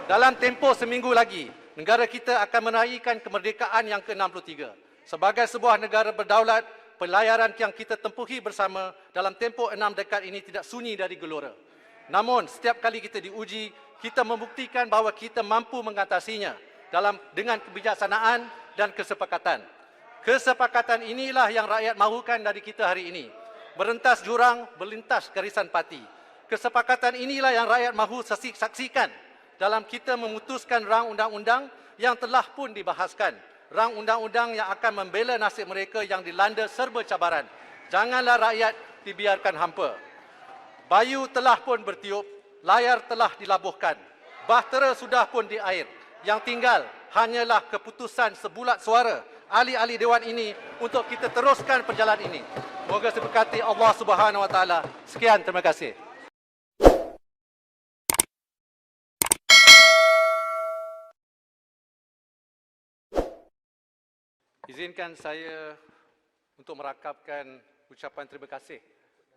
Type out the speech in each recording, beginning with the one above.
Dalam tempoh seminggu lagi, negara kita akan meraihkan kemerdekaan yang ke-63. Sebagai sebuah negara berdaulat, pelayaran yang kita tempuhi bersama dalam tempoh 6 dekad ini tidak sunyi dari gelora. Namun, setiap kali kita diuji, kita membuktikan bahawa kita mampu mengatasinya dengan kebijaksanaan dan kesepakatan. Kesepakatan inilah yang rakyat mahukan dari kita hari ini. Berentas jurang, berlintas garisan parti. Kesepakatan inilah yang rakyat mahu saksikan dalam kita memutuskan rang undang-undang yang telah pun dibahaskan. Rang undang-undang yang akan membela nasib mereka yang dilanda serba cabaran. Janganlah rakyat dibiarkan hampa. Bayu telah pun bertiup, layar telah dilabuhkan. Bahtera sudah pun di air. Yang tinggal hanyalah keputusan sebulat suara ahli-ahli Dewan ini untuk kita teruskan perjalanan ini. Moga diberkati Allah Subhanahu Wa Taala. Sekian, terima kasih. Izinkan saya untuk merakapkan ucapan terima kasih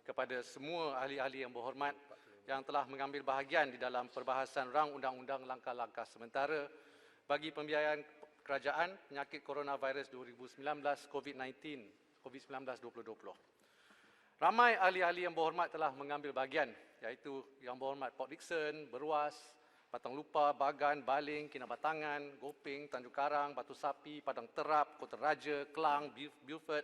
kepada semua ahli-ahli yang berhormat yang telah mengambil bahagian di dalam perbahasan rang undang-undang langkah-langkah sementara bagi pembiayaan kerajaan penyakit coronavirus 2019 COVID-19 2020. Ramai ahli-ahli yang berhormat telah mengambil bahagian, iaitu Yang Berhormat Port Dickson, Beruas, Batang Lupa, Bagan, Baling, Kinabatangan, Gopeng, Tanjung Karang, Batu Sapi, Padang Terap, Kota Raja, Kelang, Beaufort,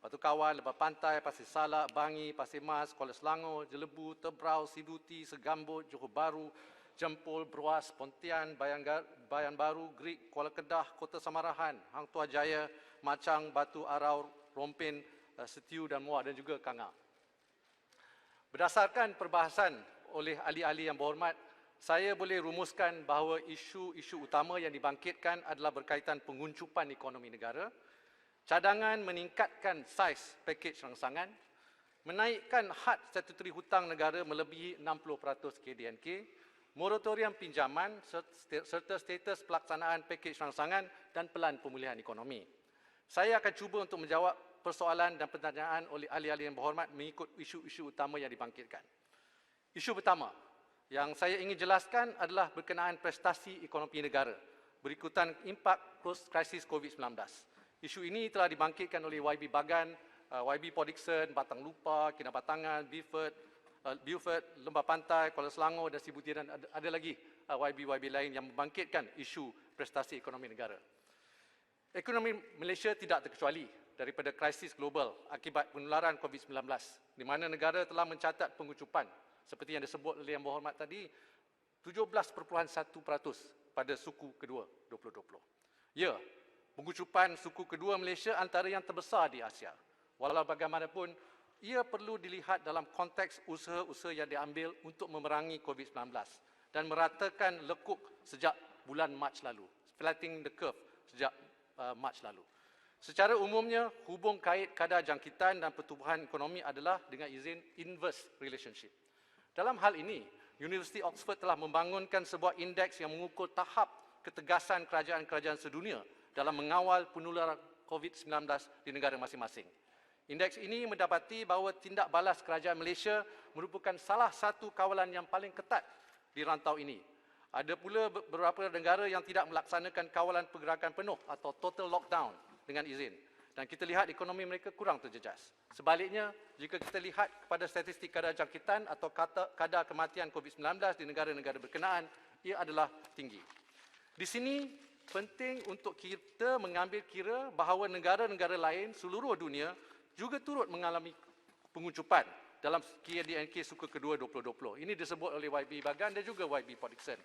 Batu Kawan, Lebah Pantai, Pasir Salak, Bangi, Pasir Mas, Kuala Selangor, Jelebu, Tebrau, Siduti, Segambut, Johor Bahru, Jempol, Beruas, Pontian, Bayan Baru, Grik, Kuala Kedah, Kota Samarahan, Hang Tuah Jaya, Macang, Batu Arau, Rompin, Setiu dan Muar dan juga Kanga. Berdasarkan perbahasan oleh ahli-ahli yang berhormat, saya boleh rumuskan bahawa isu-isu utama yang dibangkitkan adalah berkaitan penguncupan ekonomi negara, cadangan meningkatkan saiz pakej rangsangan, menaikkan had statutory hutang negara melebihi 60% KDNK, moratorium pinjaman serta status pelaksanaan pakej rangsangan dan pelan pemulihan ekonomi. Saya akan cuba untuk menjawab persoalan dan pertanyaan oleh ahli-ahli yang berhormat mengikut isu-isu utama yang dibangkitkan. Isu pertama yang saya ingin jelaskan adalah berkenaan prestasi ekonomi negara berikutan impak post-krisis COVID-19. Isu ini telah dibangkitkan oleh YB Bagan, YB Port Dickson, Batang Lupa, Kinabatangan, Beaufort, Lembah Pantai, Kuala Selangor dan Sibuti dan ada lagi YB lain yang membangkitkan isu prestasi ekonomi negara. Ekonomi Malaysia tidak terkecuali daripada krisis global akibat penularan COVID-19 di mana negara telah mencatat pengucupan seperti yang disebut oleh Yang Berhormat tadi, 17.1% pada suku kedua 2020. Ya, pengucupan suku kedua Malaysia antara yang terbesar di Asia. Walau bagaimanapun, ia perlu dilihat dalam konteks usaha-usaha yang diambil untuk memerangi COVID-19 dan meratakan lekuk sejak bulan Mac lalu, flattening the curve sejak Mac lalu. Secara umumnya, hubung kait kadar jangkitan dan pertumbuhan ekonomi adalah dengan izin inverse relationship. Dalam hal ini, Universiti Oxford telah membangunkan sebuah indeks yang mengukur tahap ketegasan kerajaan-kerajaan sedunia dalam mengawal penularan COVID-19 di negara masing-masing. Indeks ini mendapati bahawa tindak balas kerajaan Malaysia merupakan salah satu kawalan yang paling ketat di rantau ini. Ada pula beberapa negara yang tidak melaksanakan kawalan pergerakan penuh atau total lockdown dengan izin. Dan kita lihat ekonomi mereka kurang terjejas. Sebaliknya, jika kita lihat kepada statistik kadar jangkitan atau kadar kematian COVID-19 di negara-negara berkenaan, ia adalah tinggi. Di sini, penting untuk kita mengambil kira bahawa negara-negara lain seluruh dunia juga turut mengalami pengucupan dalam KDNK suku kedua 2020. Ini disebut oleh YB Bagan dan juga YB Port Dickson.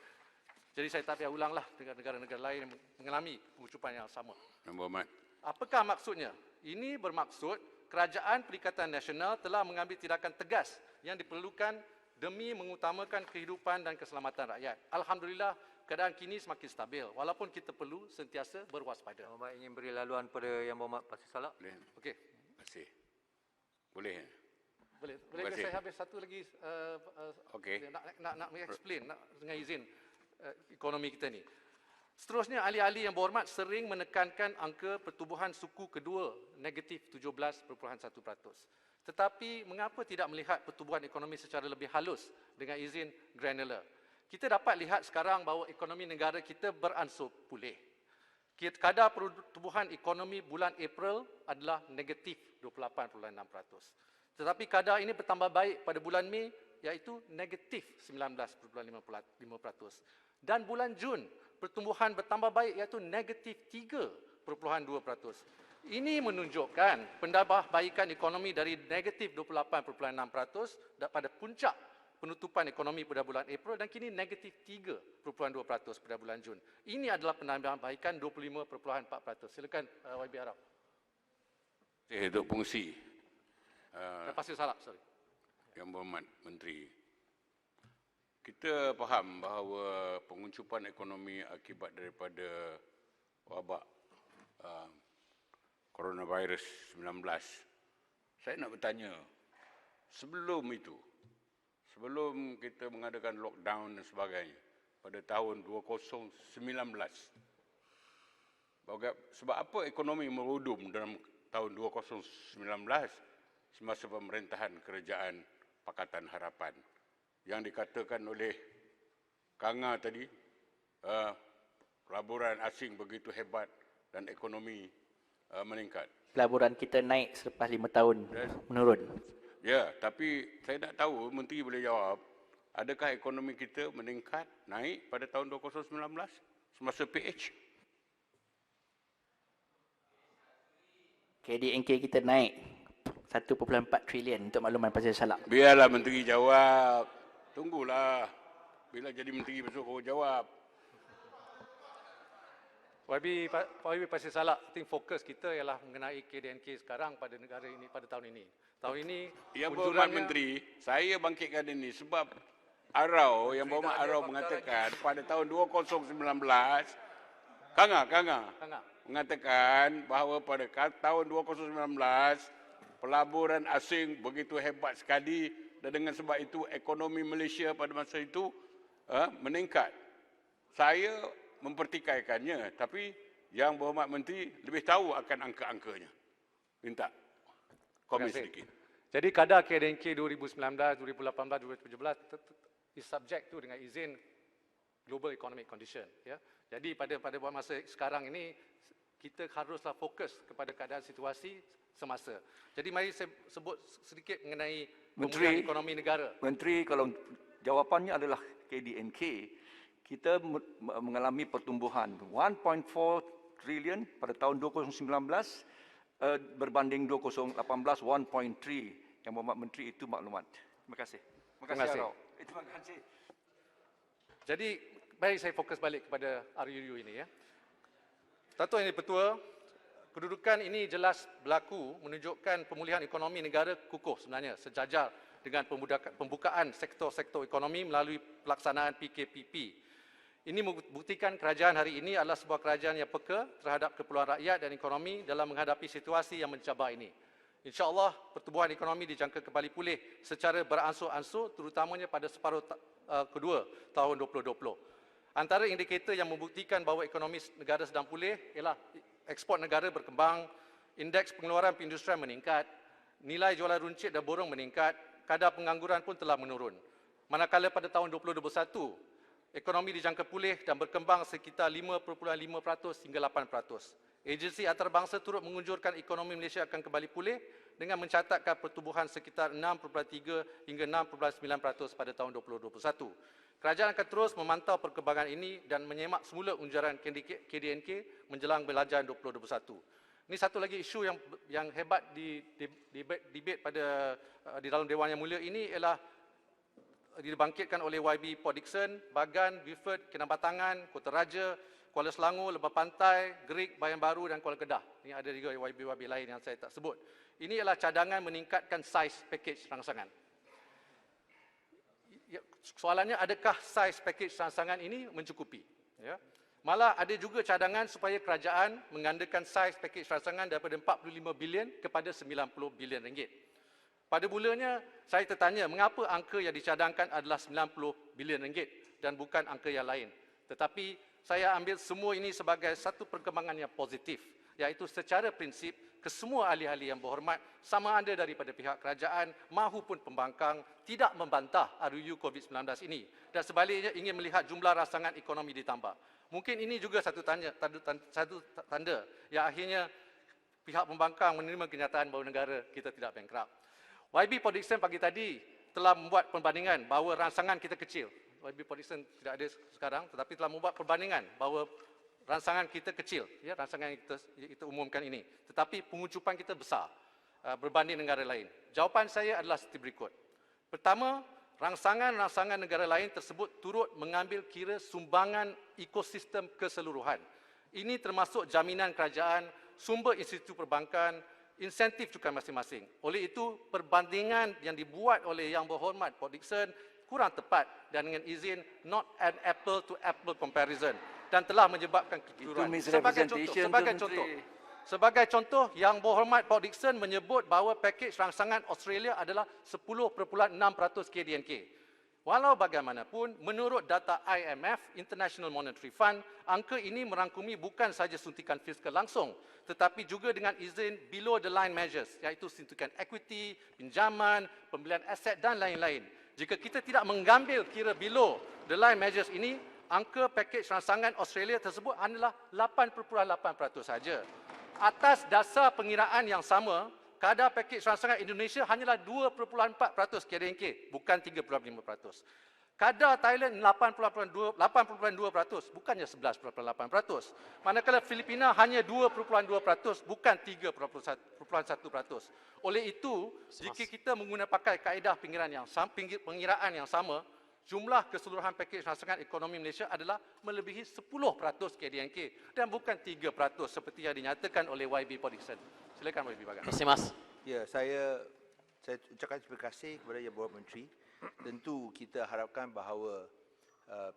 Jadi saya tak payah ulanglah dengan negara-negara lain yang mengalami pengucupan yang sama. Yang Berhormat. Apakah maksudnya? Ini bermaksud Kerajaan Perikatan Nasional telah mengambil tindakan tegas yang diperlukan demi mengutamakan kehidupan dan keselamatan rakyat. Alhamdulillah, keadaan kini semakin stabil walaupun kita perlu sentiasa berwaspada. Yang Berhormat ingin beri laluan pada Yang Berhormat Pasir Salak. Boleh. Okey. Terima kasih. Boleh. Boleh ke saya habis satu lagi Okey. nak explain dengan izin ekonomi kita ni. Seterusnya, ahli-ahli yang berhormat sering menekankan angka pertumbuhan suku kedua negatif 17.1%. Tetapi mengapa tidak melihat pertumbuhan ekonomi secara lebih halus dengan izin granular? Kita dapat lihat sekarang bahawa ekonomi negara kita beransur pulih. Kadar pertumbuhan ekonomi bulan April adalah negatif 28.6%. Tetapi kadar ini bertambah baik pada bulan Mei iaitu negatif 19.5%. Dan bulan Jun pertumbuhan bertambah baik iaitu negatif 3.2%. Ini menunjukkan penambahbaikan ekonomi dari negatif 28.6% pada puncak penutupan ekonomi pada bulan April dan kini negatif 3.2% pada bulan Jun. Ini adalah penambahbaikan 25.4%. Silakan YB Arab. Untuk fungsi. Pasir Salak, sorry. Yang Berhormat Menteri, kita faham bahawa penguncupan ekonomi akibat daripada wabak coronavirus 19. Saya nak bertanya, sebelum itu, sebelum kita mengadakan lockdown dan sebagainya, pada tahun 2019, sebab apa ekonomi merudum dalam tahun 2019 semasa pemerintahan kerajaan Pakatan Harapan yang dikatakan oleh Kanga tadi, pelaburan asing begitu hebat dan ekonomi meningkat. Pelaburan kita naik selepas 5 tahun menurun. Ya, tapi saya tak tahu Menteri boleh jawab, adakah ekonomi kita meningkat, naik pada tahun 2019 semasa PH? KDNK kita naik 1.4 trilion untuk makluman Pasir Salak. Biarlah Menteri jawab. Tunggulah. Bila jadi Menteri besok kau jawab. YB Pasir Salak, I think fokus kita ialah mengenai KDNK sekarang pada negara ini, pada tahun ini. Tahun ini, Yang Berhormat Menteri, saya bangkitkan ini sebab Yang Berhormat Arau mengatakan pada tahun 2019, Kanga mengatakan bahawa pada tahun 2019, pelaburan asing begitu hebat sekali dan dengan sebab itu ekonomi Malaysia pada masa itu meningkat. Saya mempertikaikannya, tapi Yang Berhormat Menteri lebih tahu akan angka-angkanya. Minta komen sedikit. Jadi kadar KDNK 2019, 2018, 2017 is subject to dengan izin global economic condition. Ya. Jadi pada masa sekarang ini kita haruslah fokus kepada keadaan situasi semasa. Jadi mari saya sebut sedikit mengenai pemulihan ekonomi negara. Menteri, kalau jawapannya adalah KDNK, kita mengalami pertumbuhan 1.4 trilion pada tahun 2019 berbanding 2018 1.3. Yang Berhormat Menteri, itu maklumat. Terima kasih. Terima kasih. Terima kasih. Jadi baik saya fokus balik kepada RUU ini ya. Tuan-tuan Yang Dipertua, kedudukan ini jelas berlaku menunjukkan pemulihan ekonomi negara kukuh sebenarnya sejajar dengan pembukaan sektor-sektor ekonomi melalui pelaksanaan PKPP. Ini membuktikan kerajaan hari ini adalah sebuah kerajaan yang peka terhadap keperluan rakyat dan ekonomi dalam menghadapi situasi yang mencabar ini. InsyaAllah pertumbuhan ekonomi dijangka kembali pulih secara beransur-ansur terutamanya pada separuh kedua tahun 2020. Antara indikator yang membuktikan bahawa ekonomi negara sedang pulih ialah ekspor negara berkembang, indeks pengeluaran perindustrian meningkat, nilai jualan runcit dan borong meningkat, kadar pengangguran pun telah menurun. Manakala pada tahun 2021, ekonomi dijangka pulih dan berkembang sekitar 5.5% hingga 8%. Agensi antarabangsa turut mengunjurkan ekonomi Malaysia akan kembali pulih dengan mencatatkan pertumbuhan sekitar 6.3 hingga 6.9% pada tahun 2021. Kerajaan akan terus memantau perkembangan ini dan menyemak semula unjuran KDNK menjelang belajaran 2021. Ini satu lagi isu yang hebat di debate pada di dalam Dewan Yang Mulia ini ialah dibangkitkan oleh YB Port Dickson, Bagan, Beaufort, Kinabatangan, Kota Raja, Kuala Selangor, Lebah Pantai, Gerik, Bayan Baru dan Kuala Kedah. Ini ada juga YB lain yang saya tak sebut. Ini ialah cadangan meningkatkan saiz pakej rangsangan. Soalannya, adakah saiz pakej rangsangan ini mencukupi? Ya. Malah ada juga cadangan supaya kerajaan menggandakan saiz pakej rangsangan daripada 45 bilion kepada 90 bilion ringgit. Pada mulanya, saya tertanya mengapa angka yang dicadangkan adalah 90 bilion ringgit dan bukan angka yang lain. Tetapi saya ambil semua ini sebagai satu perkembangan yang positif, iaitu secara prinsip kesemua ahli-ahli yang berhormat sama ada daripada pihak kerajaan mahupun pembangkang tidak membantah RUU COVID-19 ini dan sebaliknya ingin melihat jumlah rangsangan ekonomi ditambah. Mungkin ini juga satu tanda yang akhirnya pihak pembangkang menerima kenyataan bahawa negara kita tidak bankrupt. YB Production pagi tadi telah membuat perbandingan bahawa rangsangan kita kecil. YB Production tidak ada sekarang tetapi telah membuat perbandingan bahawa rangsangan kita kecil, ya, rangsangan yang kita umumkan ini. Tetapi pengucupan kita besar berbanding negara lain. Jawapan saya adalah seperti berikut. Pertama, rangsangan-rangsangan negara lain tersebut turut mengambil kira sumbangan ekosistem keseluruhan. Ini termasuk jaminan kerajaan, sumber institusi perbankan, insentif cukai masing-masing. Oleh itu, perbandingan yang dibuat oleh Yang Berhormat Port Dickson kurang tepat dan dengan izin not an apple-to-apple comparison dan telah menyebabkan kekeliruan. Sebagai contoh, Yang Berhormat Port Dickson menyebut bahawa pakej rangsangan Australia adalah 10.6% KDNK. Walau bagaimanapun, menurut data IMF, International Monetary Fund, angka ini merangkumi bukan sahaja suntikan fiskal langsung, tetapi juga dengan izin below the line measures, iaitu suntikan equity, pinjaman, pembelian aset dan lain-lain. Jika kita tidak mengambil kira below the line measures ini, angka pakej rangsangan Australia tersebut adalah 8.8% saja. Atas dasar pengiraan yang sama, kadar pakej rangsangan Indonesia hanyalah 2.4% KDNK, bukan 3.5%. Kadar Thailand 8.2%, bukannya 11.8%. Manakala Filipina hanya 2.2%, bukan 3.1%. Oleh itu, jika kita pakai kaedah pengiraan yang sama, jumlah keseluruhan pakej rangsangan ekonomi Malaysia adalah melebihi 10% KDNK dan bukan 3% seperti yang dinyatakan oleh YB Port Dickson. Silakan YB Bagan. Terima kasih, Mas. Ya, saya ucapkan terima kasih kepada Yang Berhormat Menteri. Tentu kita harapkan bahawa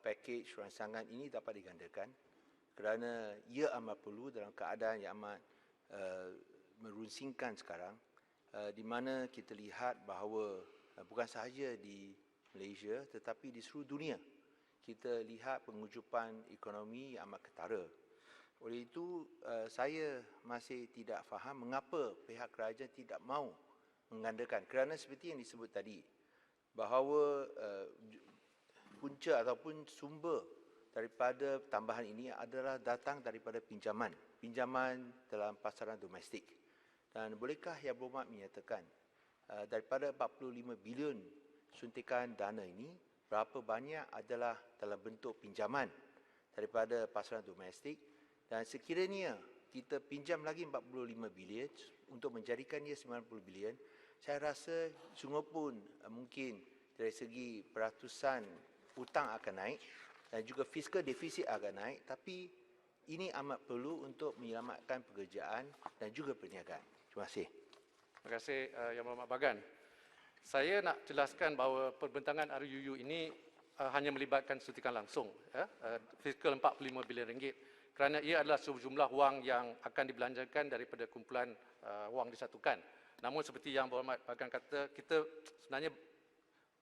pakej rangsangan ini dapat digandakan kerana ia amat perlu dalam keadaan yang amat merunsingkan sekarang, di mana kita lihat bahawa bukan sahaja di Malaysia tetapi di seluruh dunia kita lihat pengucupan ekonomi yang amat ketara. Oleh itu, saya masih tidak faham mengapa pihak kerajaan tidak mahu menggandakan, kerana seperti yang disebut tadi bahawa punca ataupun sumber daripada tambahan ini adalah datang daripada pinjaman dalam pasaran domestik. Dan bolehkah Yang Berhormat menyatakan daripada 45 bilion suntikan dana ini, berapa banyak adalah dalam bentuk pinjaman daripada pasaran domestik, dan sekiranya kita pinjam lagi 45 bilion untuk menjadikannya 90 bilion, saya rasa sungguh pun mungkin dari segi peratusan hutang akan naik dan juga fiskal defisit akan naik, tapi ini amat perlu untuk menyelamatkan pekerjaan dan juga perniagaan. Terima kasih. Terima kasih Yang Berhormat Bagan. Saya nak jelaskan bahawa perbentangan RUU ini hanya melibatkan suntikan langsung, fiskal 45 bilion ringgit, kerana ia adalah sejumlah wang yang akan dibelanjakan daripada kumpulan wang disatukan. Namun seperti Yang Berhormat Bagan kata, kita sebenarnya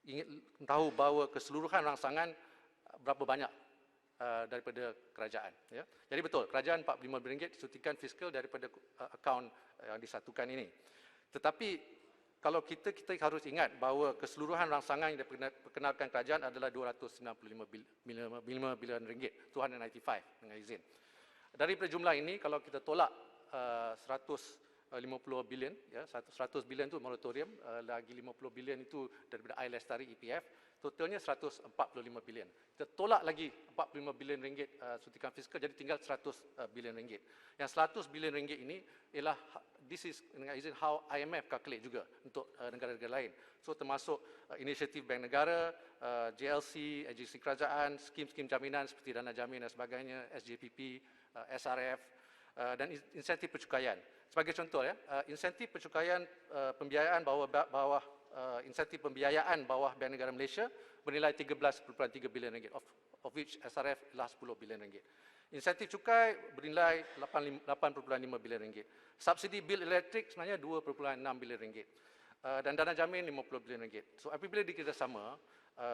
ingin tahu bahawa keseluruhan rangsangan berapa banyak daripada kerajaan. Ya. Jadi betul, kerajaan 45 bilion ringgit suntikan fiskal daripada akaun yang disatukan ini. Tetapi kalau kita harus ingat bahawa keseluruhan rangsangan yang diperkenalkan kerajaan adalah 295 bilion ringgit, 295 dengan izin. Daripada jumlah ini, kalau kita tolak 150 bilion, ya, 100 bilion itu moratorium, lagi 50 bilion itu daripada air lestari EPF, totalnya 145 bilion. Kita tolak lagi 45 bilion ringgit suntikan fiskal, jadi tinggal 100 bilion ringgit. Yang 100 bilion ringgit ini ialah, this is dengan izin how IMF calculate juga untuk negara-negara lain. So termasuk inisiatif Bank Negara, JLC, agensi kerajaan, skim-skim jaminan seperti dana jamin dan sebagainya, SJPP, SRF, dan insentif percukaian. Sebagai contoh, ya, insentif percukaian pembiayaan bawah insentif pembiayaan bawah Bank Negara Malaysia bernilai 13.3 bilion ringgit, of which SRF adalah 10 bilion ringgit. Insentif cukai bernilai 8.5 bilion ringgit. Subsidi bil elektrik sebenarnya 2.6 bilion ringgit. Dan dana jamin 50 bilion ringgit. So apabila dikerjasama,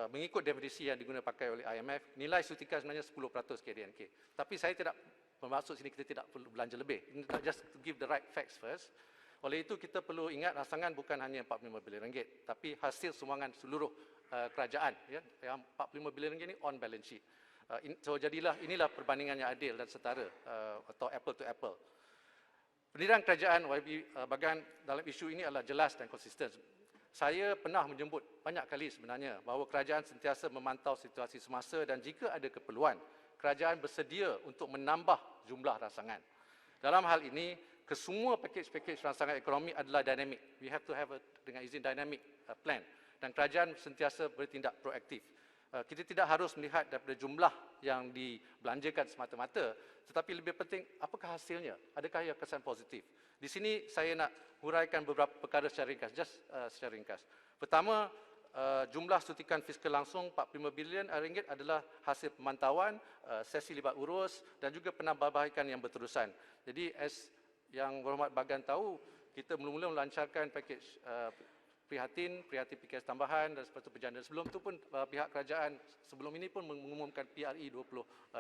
mengikut definisi yang digunakan pakai oleh IMF, nilai suntikan sebenarnya 10% KDNK. Tapi saya tidak bermaksud sini kita tidak perlu belanja lebih. Just to give the right facts first. Oleh itu kita perlu ingat rangsangan bukan hanya 45 bilion ringgit, tapi hasil sumbangan seluruh kerajaan. Ya, yang 45 bilion ringgit ini on balance sheet. So inilah perbandingan yang adil dan setara atau apple to apple. Pendirian kerajaan YB Bagan dalam isu ini adalah jelas dan konsisten. Saya pernah menjemput banyak kali sebenarnya bahawa kerajaan sentiasa memantau situasi semasa dan jika ada keperluan, kerajaan bersedia untuk menambah jumlah rangsangan. Dalam hal ini, kesemua pakej-pakej rangsangan ekonomi adalah dynamic. We have to have dengan izin dynamic plan. Dan kerajaan sentiasa bertindak proaktif. Kita tidak harus melihat daripada jumlah yang dibelanjakan semata-mata, tetapi lebih penting apakah hasilnya, adakah ia kesan positif. Di sini saya nak huraikan beberapa perkara secara ringkas, secara ringkas. Pertama, jumlah suntikan fiskal langsung 45 bilion ringgit adalah hasil pemantauan, sesi libat urus dan juga penambahbaikan yang berterusan. Jadi yang Berhormat Bagan tahu, kita mula-mula melancarkan pakej prihatin PKS tambahan dan seperti perjalanan. Sebelum itu pun pihak kerajaan sebelum ini pun mengumumkan PRE 2020.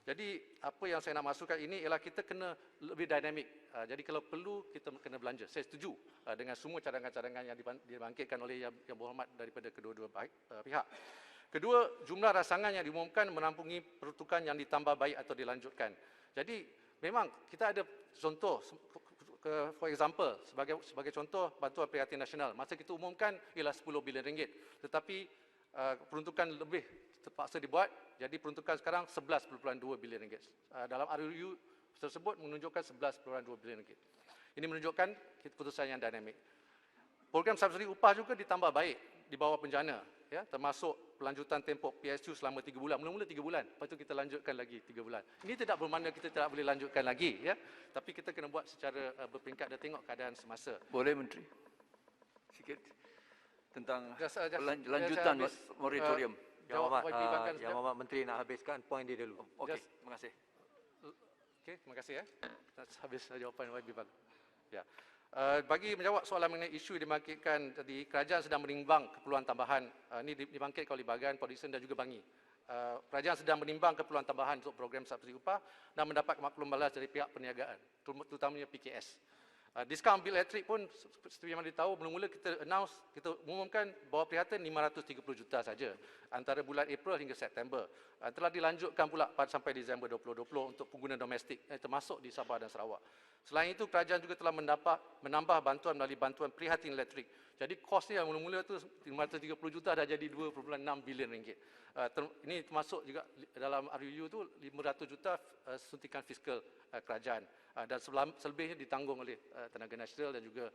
Jadi apa yang saya nak masukkan ini ialah kita kena lebih dinamik. Jadi kalau perlu kita kena belanja. Saya setuju dengan semua cadangan-cadangan yang dibangkitkan oleh yang berhormat daripada kedua-dua pihak. Kedua, jumlah rangsangan yang diumumkan menampungi peruntukan yang ditambah baik atau dilanjutkan. Jadi memang kita ada contoh, for example, sebagai contoh bantuan prihatin nasional. Masa kita umumkan ialah 10 bilion ringgit. Tetapi peruntukan lebih terpaksa dibuat, jadi peruntukan sekarang 11.2 bilion ringgit. Dalam RUU tersebut menunjukkan 11.2 bilion ringgit. Ini menunjukkan keputusan yang dinamik. Program subsidi upah juga ditambah baik di bawah penjana, ya, termasuk pelanjutan tempoh PSU selama 3 bulan. Mula-mula 3 bulan, lepas itu kita lanjutkan lagi 3 bulan. Ini tidak bermakna kita tidak boleh lanjutkan lagi, ya. Tapi kita kena buat secara berperingkat dan tengok keadaan semasa. Boleh Menteri? Sikit tentang lanjutan moratorium. Yang Hormat, YB Bagan Yang Hormat Menteri nak habiskan poin dia dulu. Okey, terima kasih. Okey, terima kasih ya. Habis jawapan YB Bagan. Ya. Bagi menjawab soalan mengenai isu yang dibangkitkan tadi, kerajaan sedang menimbang keperluan tambahan. Ini dibangkitkan oleh Bagan, Produsen dan juga Bangi. Kerajaan sedang menimbang keperluan tambahan untuk program subsidi upah dan mendapat makluman balas dari pihak perniagaan, terutamanya PKS. Diskaun bil elektrik pun seperti yang anda tahu, mula-mula kita umumkan bahawa prihatin 530 juta saja antara bulan April hingga September. Telah dilanjutkan pula sampai Disember 2020 untuk pengguna domestik termasuk di Sabah dan Sarawak. Selain itu, kerajaan juga telah menambah bantuan melalui bantuan prihatin elektrik. Jadi kosnya yang mula-mula itu 530 juta dah jadi 2.6 bilion ringgit. Ini termasuk juga dalam RUU itu 500 juta suntikan fiskal kerajaan. Dan selebihnya ditanggung oleh tenaga nasional dan juga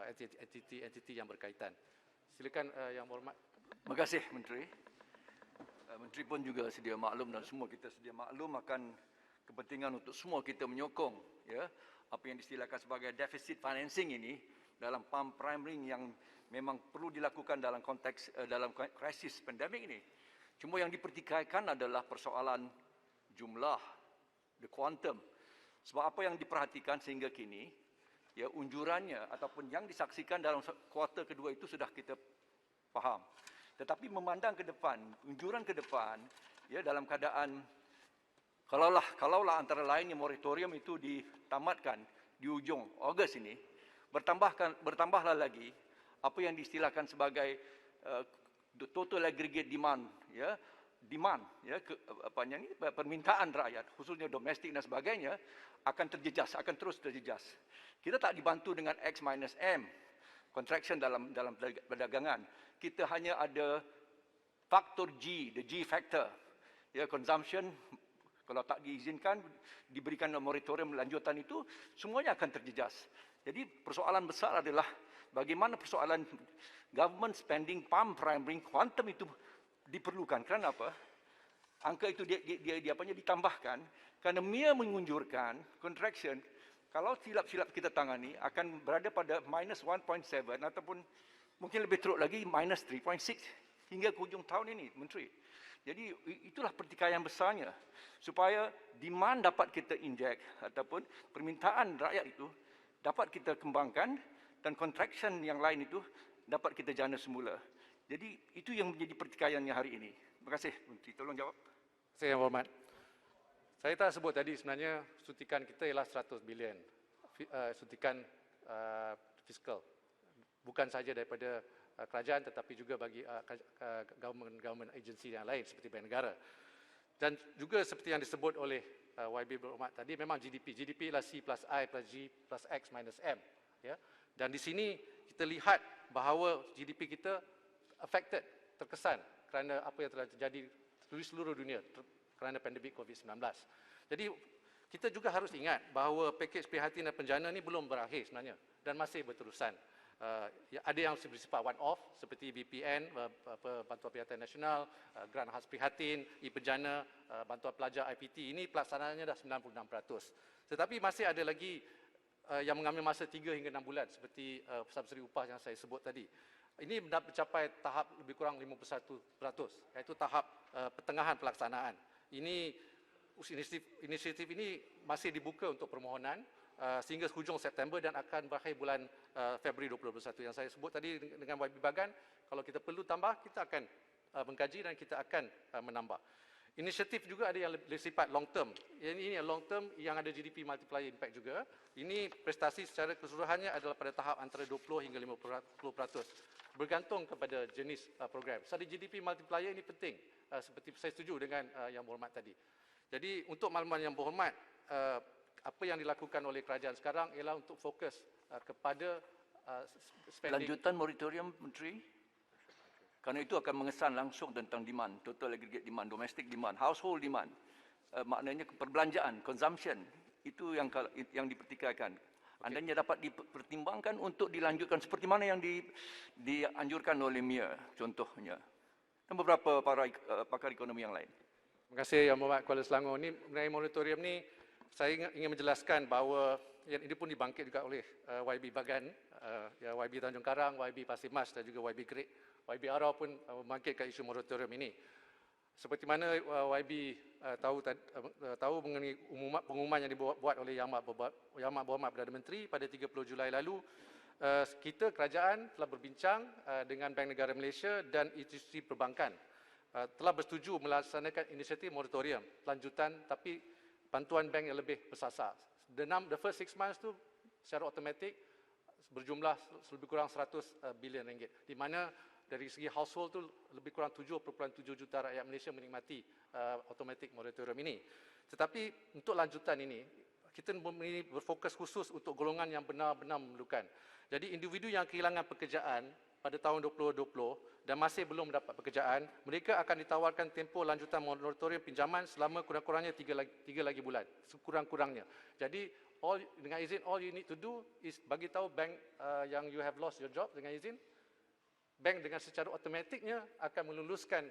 entiti yang berkaitan. Silakan Yang Berhormat. Terima kasih Menteri. Menteri pun juga sedia maklum dan semua kita sedia maklum akan kepentingan untuk semua kita menyokong, ya, apa yang diistilahkan sebagai deficit financing ini dalam pump primary yang memang perlu dilakukan dalam konteks dalam krisis pandemik ini. Cuma yang dipertikaikan adalah persoalan jumlah, the quantum. Sebab apa yang diperhatikan sehingga kini, ya, unjurannya ataupun yang disaksikan dalam kuartal kedua itu sudah kita faham. Tetapi memandang ke depan, unjuran ke depan, ya, dalam keadaan kalaulah antara lainnya moratorium itu ditamatkan di ujung Ogos ini, bertambahlah lagi apa yang diistilahkan sebagai total aggregate demand, ya, permintaan rakyat, khususnya domestik dan sebagainya, akan terus terjejas. Kita tak dibantu dengan X minus M, contraction dalam perdagangan. Kita hanya ada faktor G, the G factor, ya, consumption. Kalau tak diizinkan, diberikan moratorium lanjutan itu, semuanya akan terjejas. Jadi persoalan besar adalah bagaimana persoalan government spending pump primary quantum itu diperlukan. Kerana apa? Angka itu ditambahkan kerana mere mengunjurkan contraction, kalau silap-silap kita tangani akan berada pada minus 1.7 ataupun mungkin lebih teruk lagi minus 3.6 hingga ke hujung tahun ini, Menteri. Jadi itulah pertikaian besarnya supaya demand dapat kita injek ataupun permintaan rakyat itu dapat kita kembangkan dan contraction yang lain itu dapat kita jana semula. Jadi itu yang menjadi pertikaiannya hari ini. Terima kasih, Menteri. Tolong jawab. Saya yang hormat. Saya tak sebut tadi sebenarnya suntikan kita ialah 100 bilion. Suntikan fiskal. Bukan sahaja daripada kerajaan tetapi juga bagi government agency yang lain seperti bank negara. Dan juga seperti yang disebut oleh YB Berhormat tadi, memang GDP ialah C plus I plus G plus X minus M. Ya. Dan di sini kita lihat bahawa GDP kita affected, terkesan kerana apa yang telah terjadi di seluruh dunia kerana pandemik COVID-19. Jadi kita juga harus ingat bahawa pakej prihatin dan penjana ini belum berakhir sebenarnya dan masih berterusan. Ada yang bersifat one-off seperti BPN, Bantuan Prihatin Nasional, Grant Khas Prihatin, e-Penjana, Bantuan Pelajar IPT. Ini pelaksanaannya dah 96%. Tetapi masih ada lagi yang mengambil masa 3 hingga 6 bulan seperti subsidi upah yang saya sebut tadi. Ini mencapai tahap lebih kurang 51%, iaitu tahap pertengahan pelaksanaan. Ini inisiatif ini masih dibuka untuk permohonan sehingga hujung September dan akan berakhir bulan Februari 2021. Yang saya sebut tadi dengan YB Bagan, kalau kita perlu tambah, kita akan mengkaji dan kita akan menambah. Inisiatif juga ada yang bersifat long term. Ini long term yang ada GDP multiplier impact juga. Ini prestasi secara keseluruhannya adalah pada tahap antara 20 hingga 50%. Bergantung kepada jenis program. Studi GDP multiplier ini penting. Seperti saya setuju dengan Yang Berhormat tadi. Jadi untuk makluman Yang Berhormat, apa yang dilakukan oleh kerajaan sekarang ialah untuk fokus kepada spending. Lanjutan moratorium, Menteri. Kerana itu akan mengesan langsung tentang demand, total aggregate demand, domestic demand, household demand. Maknanya perbelanjaan, consumption, itu yang dipertikaikan. Andainya dapat dipertimbangkan untuk dilanjutkan seperti mana yang dianjurkan oleh MIA contohnya. Dan beberapa para pakar ekonomi yang lain. Terima kasih Yang Berhormat Kuala Selangor. Ini mengenai moratorium ni, saya ingin menjelaskan bahawa ini pun dibangkit juga oleh YB Bagan, YB Tanjung Karang, YB Pasir Mas dan juga YB Great. YB Arau pun membangkitkan isu moratorium ini. Seperti mana YB tahu mengenai pengumuman yang dibuat oleh Yang Amat Berhormat Perdana Menteri pada 30 Julai lalu, kita kerajaan telah berbincang dengan Bank Negara Malaysia dan institusi perbankan telah bersetuju melaksanakan inisiatif moratorium lanjutan tapi bantuan bank yang lebih bersasar. The first 6 months tu secara automatik berjumlah lebih kurang 100 bilion ringgit, di mana dari segi household tu lebih kurang 7.7 juta rakyat Malaysia menikmati automatic moratorium ini. Tetapi untuk lanjutan ini, kita berfokus khusus untuk golongan yang benar-benar memerlukan. Jadi individu yang kehilangan pekerjaan pada tahun 2020 dan masih belum mendapat pekerjaan, mereka akan ditawarkan tempoh lanjutan moratorium pinjaman selama kurang-kurangnya 3 lagi bulan, sekurang-kurangnya. Jadi dengan izin, all you need to do is bagi tahu bank yang you have lost your job dengan izin, bank dengan secara automatiknya akan meluluskan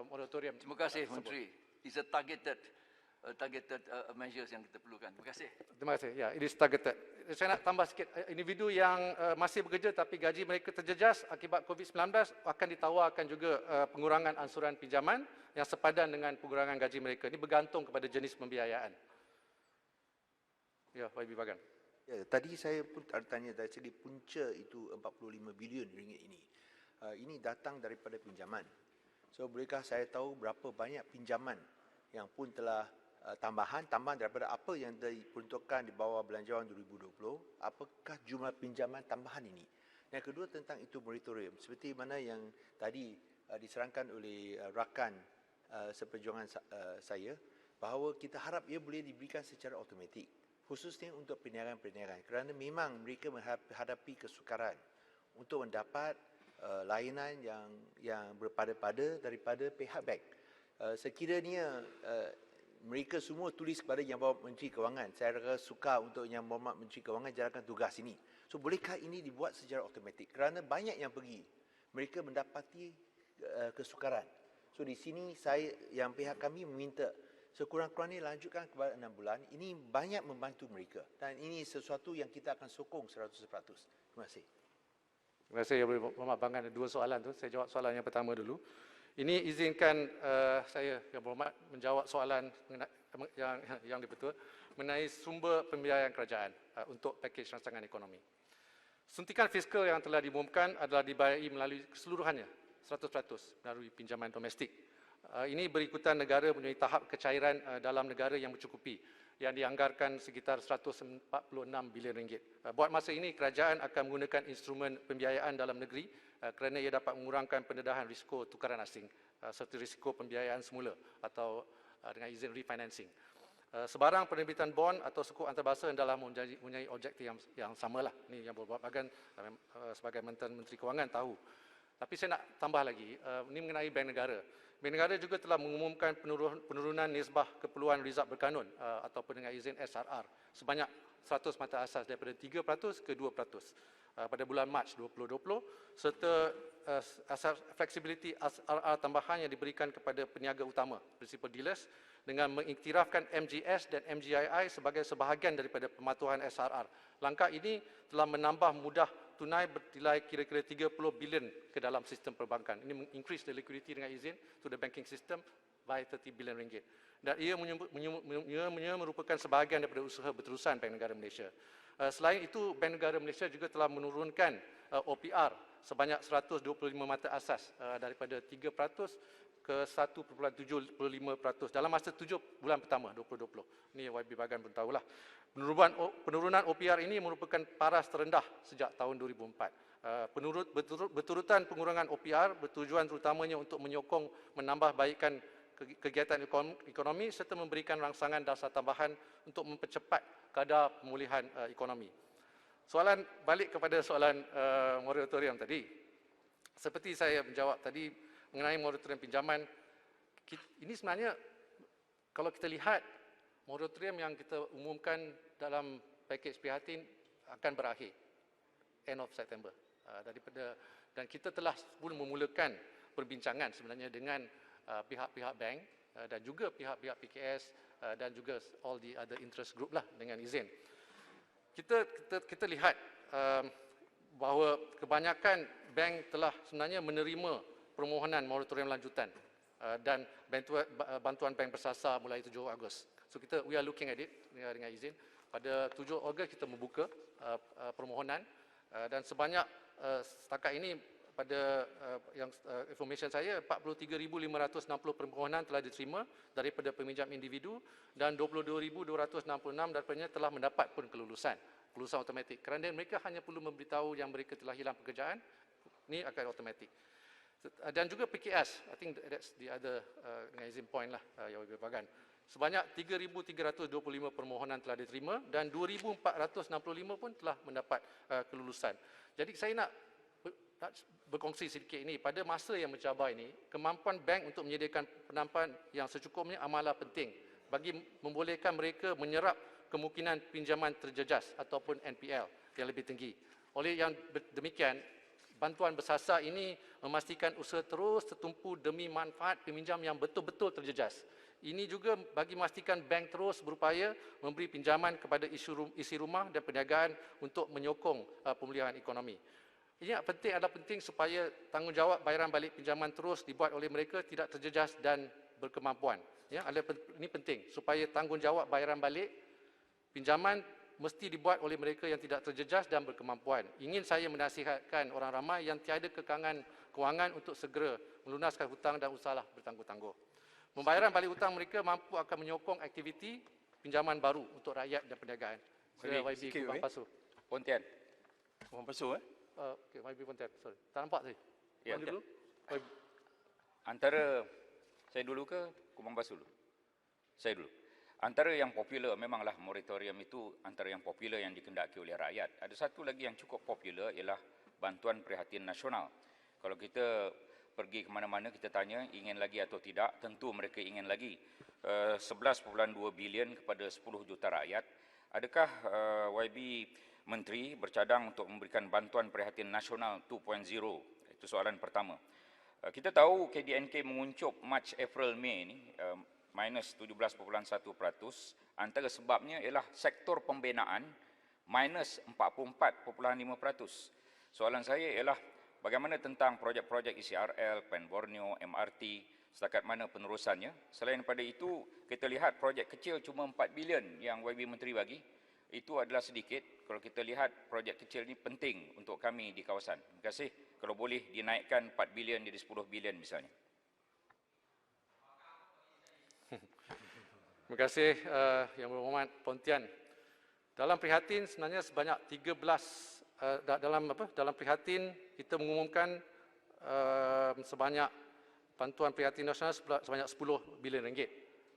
moratorium. Terima kasih, tersebut. Menteri. It's a targeted measures yang kita perlukan. Terima kasih. Terima kasih. Ya, it is targeted. Saya nak tambah sikit. Individu yang masih bekerja tapi gaji mereka terjejas akibat COVID-19 akan ditawarkan juga pengurangan ansuran pinjaman yang sepadan dengan pengurangan gaji mereka. Ini bergantung kepada jenis pembiayaan. Ya, YB Bagan. Ya, tadi saya pun ada tanya dari segi punca itu 45 bilion ringgit ini. Ini datang daripada pinjaman. So, bolehkah saya tahu berapa banyak pinjaman yang pun telah tambahan daripada apa yang diperuntukkan di bawah belanjawan 2020, apakah jumlah pinjaman tambahan ini? Yang kedua tentang itu moratorium, seperti mana yang tadi diserangkan oleh rakan seperjuangan saya, bahawa kita harap ia boleh diberikan secara automatik, khususnya untuk perniagaan-perniagaan, kerana memang mereka menghadapi kesukaran untuk mendapat layanan yang berpada-pada daripada pihak bank. Sekiranya mereka semua tulis kepada Yang Berhormat Menteri Kewangan, saya rasa suka untuk Yang Berhormat Menteri Kewangan jalankan tugas ini. So, bolehkah ini dibuat secara automatik? Kerana banyak yang pergi, mereka mendapati kesukaran. So, di sini yang pihak kami meminta sekurang-kurangnya lanjutkan kepada 6 bulan. Ini banyak membantu mereka dan ini sesuatu yang kita akan sokong 100%. Terima kasih. Terima kasih Yang Berhormat Bagan. Ada 2 soalan tu. Saya jawab soalan yang pertama dulu. Ini izinkan saya Yang Berhormat menjawab soalan yang dibetul mengenai sumber pembiayaan kerajaan untuk pakej rancangan ekonomi. Suntikan fiskal yang telah diumumkan adalah dibayari melalui keseluruhannya 100% melalui pinjaman domestik. Ini berikutan negara mempunyai tahap kecairan dalam negara yang mencukupi yang dianggarkan sekitar 146 bilion ringgit. Buat masa ini kerajaan akan menggunakan instrumen pembiayaan dalam negeri kerana ia dapat mengurangkan pendedahan risiko tukaran asing serta risiko pembiayaan semula atau dengan izin refinancing. Sebarang penerbitan bond atau sukuk antarabangsa adalah mempunyai objektif yang samalah. Ini yang beberapa bahagian sebagai Menteri Kewangan tahu. Tapi saya nak tambah lagi, ini mengenai bank negara. Bank negara juga telah mengumumkan penurunan nisbah keperluan rizab berkanun ataupun dengan izin SRR sebanyak 100 mata asas daripada 3% ke 2% pada bulan Mac 2020 serta asas flexibility SRR tambahan yang diberikan kepada peniaga utama, principal dealers, dengan mengiktirafkan MGS dan MGII sebagai sebahagian daripada pematuhan SRR. Langkah ini telah menambah mudah tunai bernilai kira-kira 30 bilion ke dalam sistem perbankan. Ini increase the liquidity dengan izin to the banking system by 30 bilion ringgit. Dan ia merupakan sebahagian daripada usaha berterusan Bank Negara Malaysia. Selain itu, Bank Negara Malaysia juga telah menurunkan OPR sebanyak 125 mata asas daripada 3% ke 1.75% dalam masa 7 bulan pertama 2020. Ini YB Bagan pun tahulah. Penurunan OPR ini merupakan paras terendah sejak tahun 2004. Berturutan pengurangan OPR bertujuan terutamanya untuk menyokong menambah baikkan kegiatan ekonomi serta memberikan rangsangan dasar tambahan untuk mempercepat kadar pemulihan ekonomi. Balik kepada soalan moratorium tadi. Seperti saya menjawab tadi mengenai moratorium pinjaman, ini sebenarnya kalau kita lihat moratorium yang kita umumkan dalam pakej prihatin akan berakhir end of September. Dan kita telah pun memulakan perbincangan sebenarnya dengan pihak-pihak bank dan juga pihak-pihak PKS dan juga all the other interest group lah dengan izin. Kita lihat bahawa kebanyakan bank telah sebenarnya menerima permohonan moratorium lanjutan dan bantuan bank bersasar mulai 7 Ogos. So we are looking at it dengan izin. Pada 7 Ogos kita membuka permohonan dan sebanyak setakat ini pada information saya 43,560 permohonan telah diterima daripada peminjam individu dan 22,266 daripadanya telah mendapat pun kelulusan automatik. Kerana mereka hanya perlu memberitahu yang mereka telah hilang pekerjaan, ini akan automatik. Dan juga PKS, I think that's the other izin point lah yang berbahagian. Sebanyak 3,325 permohonan telah diterima dan 2,465 pun telah mendapat kelulusan. Jadi saya nak berkongsi sedikit ini. Pada masa yang mencabar ini, kemampuan bank untuk menyediakan penampungan yang secukupnya amatlah penting bagi membolehkan mereka menyerap kemungkinan pinjaman terjejas ataupun NPL yang lebih tinggi. Oleh yang demikian, bantuan bersasar ini memastikan usaha terus tertumpu demi manfaat peminjam yang betul-betul terjejas. Ini juga bagi memastikan bank terus berupaya memberi pinjaman kepada isi rumah dan perniagaan untuk menyokong pemulihan ekonomi. Ini adalah penting supaya tanggungjawab bayaran balik pinjaman terus dibuat oleh mereka tidak terjejas dan berkemampuan. Ya, ini penting supaya tanggungjawab bayaran balik pinjaman mesti dibuat oleh mereka yang tidak terjejas dan berkemampuan. Ingin saya menasihatkan orang ramai yang tiada kekangan kewangan untuk segera melunaskan hutang dan usahlah bertangguh-tangguh. Pembayaran balik hutang mereka mampu akan menyokong aktiviti pinjaman baru untuk rakyat dan perniagaan. Saya YB Kubang Pasu. Pontian. Kubang Pasu Okay, YB Pontian. Sorry. Tak nampak saya. Ya, Mana dulu? Antara saya dulu ke Kubang Pasu dulu? Saya dulu. Antara yang popular, memanglah moratorium itu antara yang popular yang dikendaki oleh rakyat. Ada satu lagi yang cukup popular ialah bantuan prihatin nasional. Kalau kita pergi ke mana-mana, kita tanya ingin lagi atau tidak, tentu mereka ingin lagi. 11.2 bilion kepada 10 juta rakyat. Adakah YB Menteri bercadang untuk memberikan bantuan prihatin nasional 2.0? Itu soalan pertama. Kita tahu KDNK menguncup Mac, April, Mei ini, minus 17.1%. Antara sebabnya ialah sektor pembinaan minus 44.5%. Soalan saya ialah bagaimana tentang projek-projek ECRL, Pen Borneo, MRT, setakat mana penerusannya? Selain daripada itu, kita lihat projek kecil cuma 4 bilion yang YB Menteri bagi. Itu adalah sedikit. Kalau kita lihat projek kecil ini penting untuk kami di kawasan. Terima kasih. Kalau boleh dinaikkan 4 bilion jadi 10 bilion misalnya. Terima kasih Yang Berhormat Pontian. Dalam prihatin sebenarnya sebanyak 13 dalam prihatin kita mengumumkan sebanyak bantuan prihatin nasional sebanyak 10 bilion ringgit.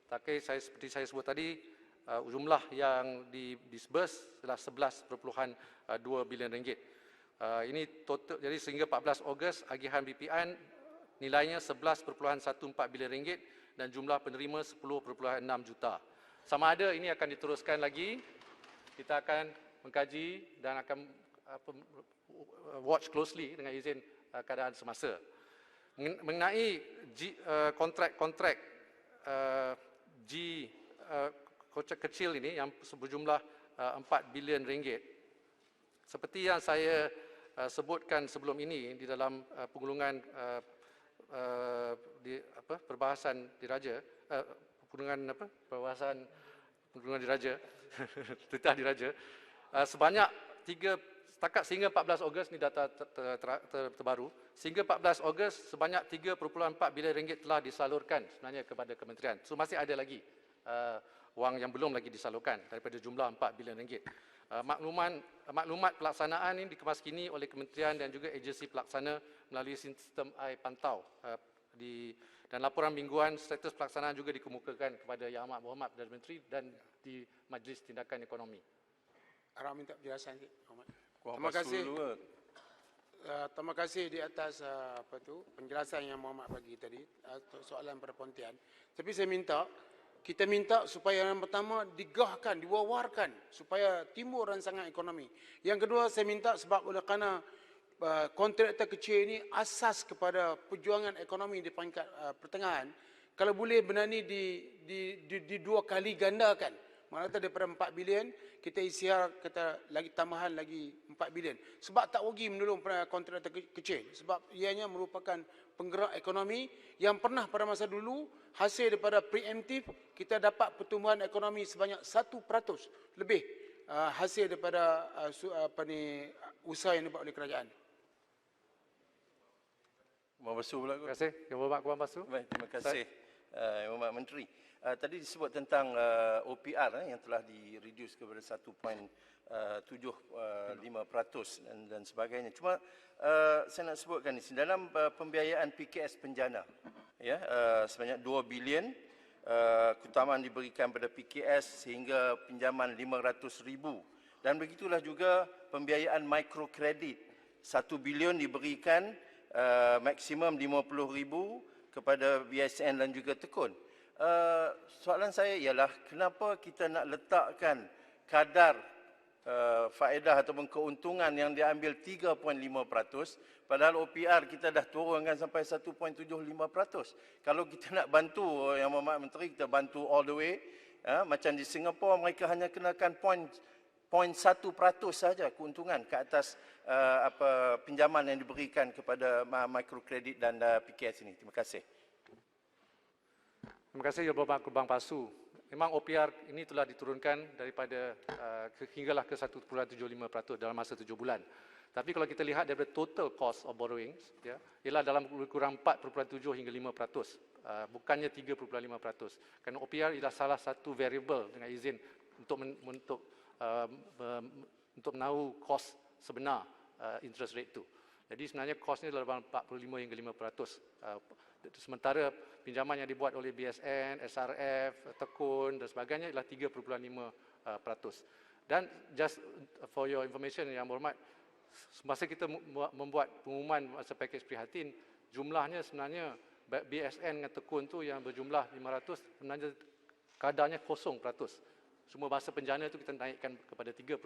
Tapi seperti saya sebut tadi, jumlah yang disburse adalah 11.2 bilion ringgit. Ini total, jadi sehingga 14 Ogos agihan BPN nilainya 11.14 bilion ringgit dan jumlah penerima 10.6 juta. Sama ada ini akan diteruskan lagi, kita akan mengkaji dan akan watch closely dengan izin keadaan semasa. Mengenai kontrak-kontrak kontrak kecil ini yang berjumlah 4 bilion ringgit, seperti yang saya sebutkan sebelum ini di dalam penggulungan perbahasan diraja, penggulungan diraja, titah diraja, sebanyak setakat sehingga 14 Ogos ni data terbaru, sehingga 14 Ogos sebanyak 3.4 bilion ringgit telah disalurkan sebenarnya kepada kementerian. So masih ada lagi wang yang belum lagi disalurkan daripada jumlah 4 bilion ringgit. Maklumat pelaksanaan ini dikemaskini oleh kementerian dan juga agensi pelaksana melalui sistem iPantau dan laporan mingguan status pelaksanaan juga dikemukakan kepada Yang Amat Berhormat Perdana Menteri dan di Majlis Tindakan Ekonomi. Harap minta penjelasan sikit, Muhammad. Terima kasih. Terima kasih di atas penjelasan yang Muhammad bagi tadi, soalan pada Pontian. Tapi saya kita minta supaya yang pertama digahkan, diwawarkan supaya timbul rangsangan ekonomi. Yang kedua saya minta sebab oleh kerana kontraktor kecil ini asas kepada perjuangan ekonomi di peringkat pertengahan, kalau boleh benda ini di dua kali gandakan. Maknanya daripada 4 bilion, kita isytiharkan kata lagi tambahan lagi 4 bilion. Sebab tak rugi menolong kontraktor kecil. Sebab ianya merupakan penggerak ekonomi yang pernah pada masa dulu hasil daripada preemptif kita dapat pertumbuhan ekonomi sebanyak 1% lebih hasil daripada usaha yang dibuat oleh kerajaan. Muhammad Basu pula. Terima kasih. Yang Berhormat Kuan Basu. Baik, terima kasih Yang Berhormat Menteri. Tadi disebut tentang OPR yang telah di-reduce kepada 1.75% dan sebagainya. Cuma saya nak sebutkan di sini dalam pembiayaan PKS Penjana ya, sebanyak 2 bilion keutamaan diberikan pada PKS sehingga pinjaman 500,000 dan begitulah juga pembiayaan mikrokredit 1 bilion diberikan maksimum 50,000 kepada BSN dan juga Tekun. Soalan saya ialah kenapa kita nak letakkan kadar faedah ataupun keuntungan yang diambil 3.5% padahal OPR kita dah turunkan sampai 1.75%. Kalau kita nak bantu Yang Berhormat Menteri, kita bantu all the way. Macam di Singapura mereka hanya kenakan 0.1% saja keuntungan ke atas pinjaman yang diberikan kepada mikrokredit dan PKS ini. Terima kasih. Terima kasih Yang Berhormat Kubang Pasu. Memang OPR ini telah diturunkan daripada hinggalah ke 1.75% dalam masa 7 bulan. Tapi kalau kita lihat daripada total cost of borrowing, ya, ialah dalam lebih kurang 4.7 hingga 5%, bukannya 3.5%. Kerana OPR ialah salah satu variable dengan izin untuk menahu kos sebenar interest rate itu. Jadi sebenarnya kosnya dalam 45 hingga 5%. Sementara pinjaman yang dibuat oleh BSN, SRF, Tekun dan sebagainya ialah 3.5%. Dan just for your information Yang Berhormat, semasa kita membuat pengumuman masa pakej prihatin, jumlahnya sebenarnya BSN dengan Tekun tu yang berjumlah 500 sebenarnya kadarnya 0%. Semua masa penjana itu kita naikkan kepada 3.5%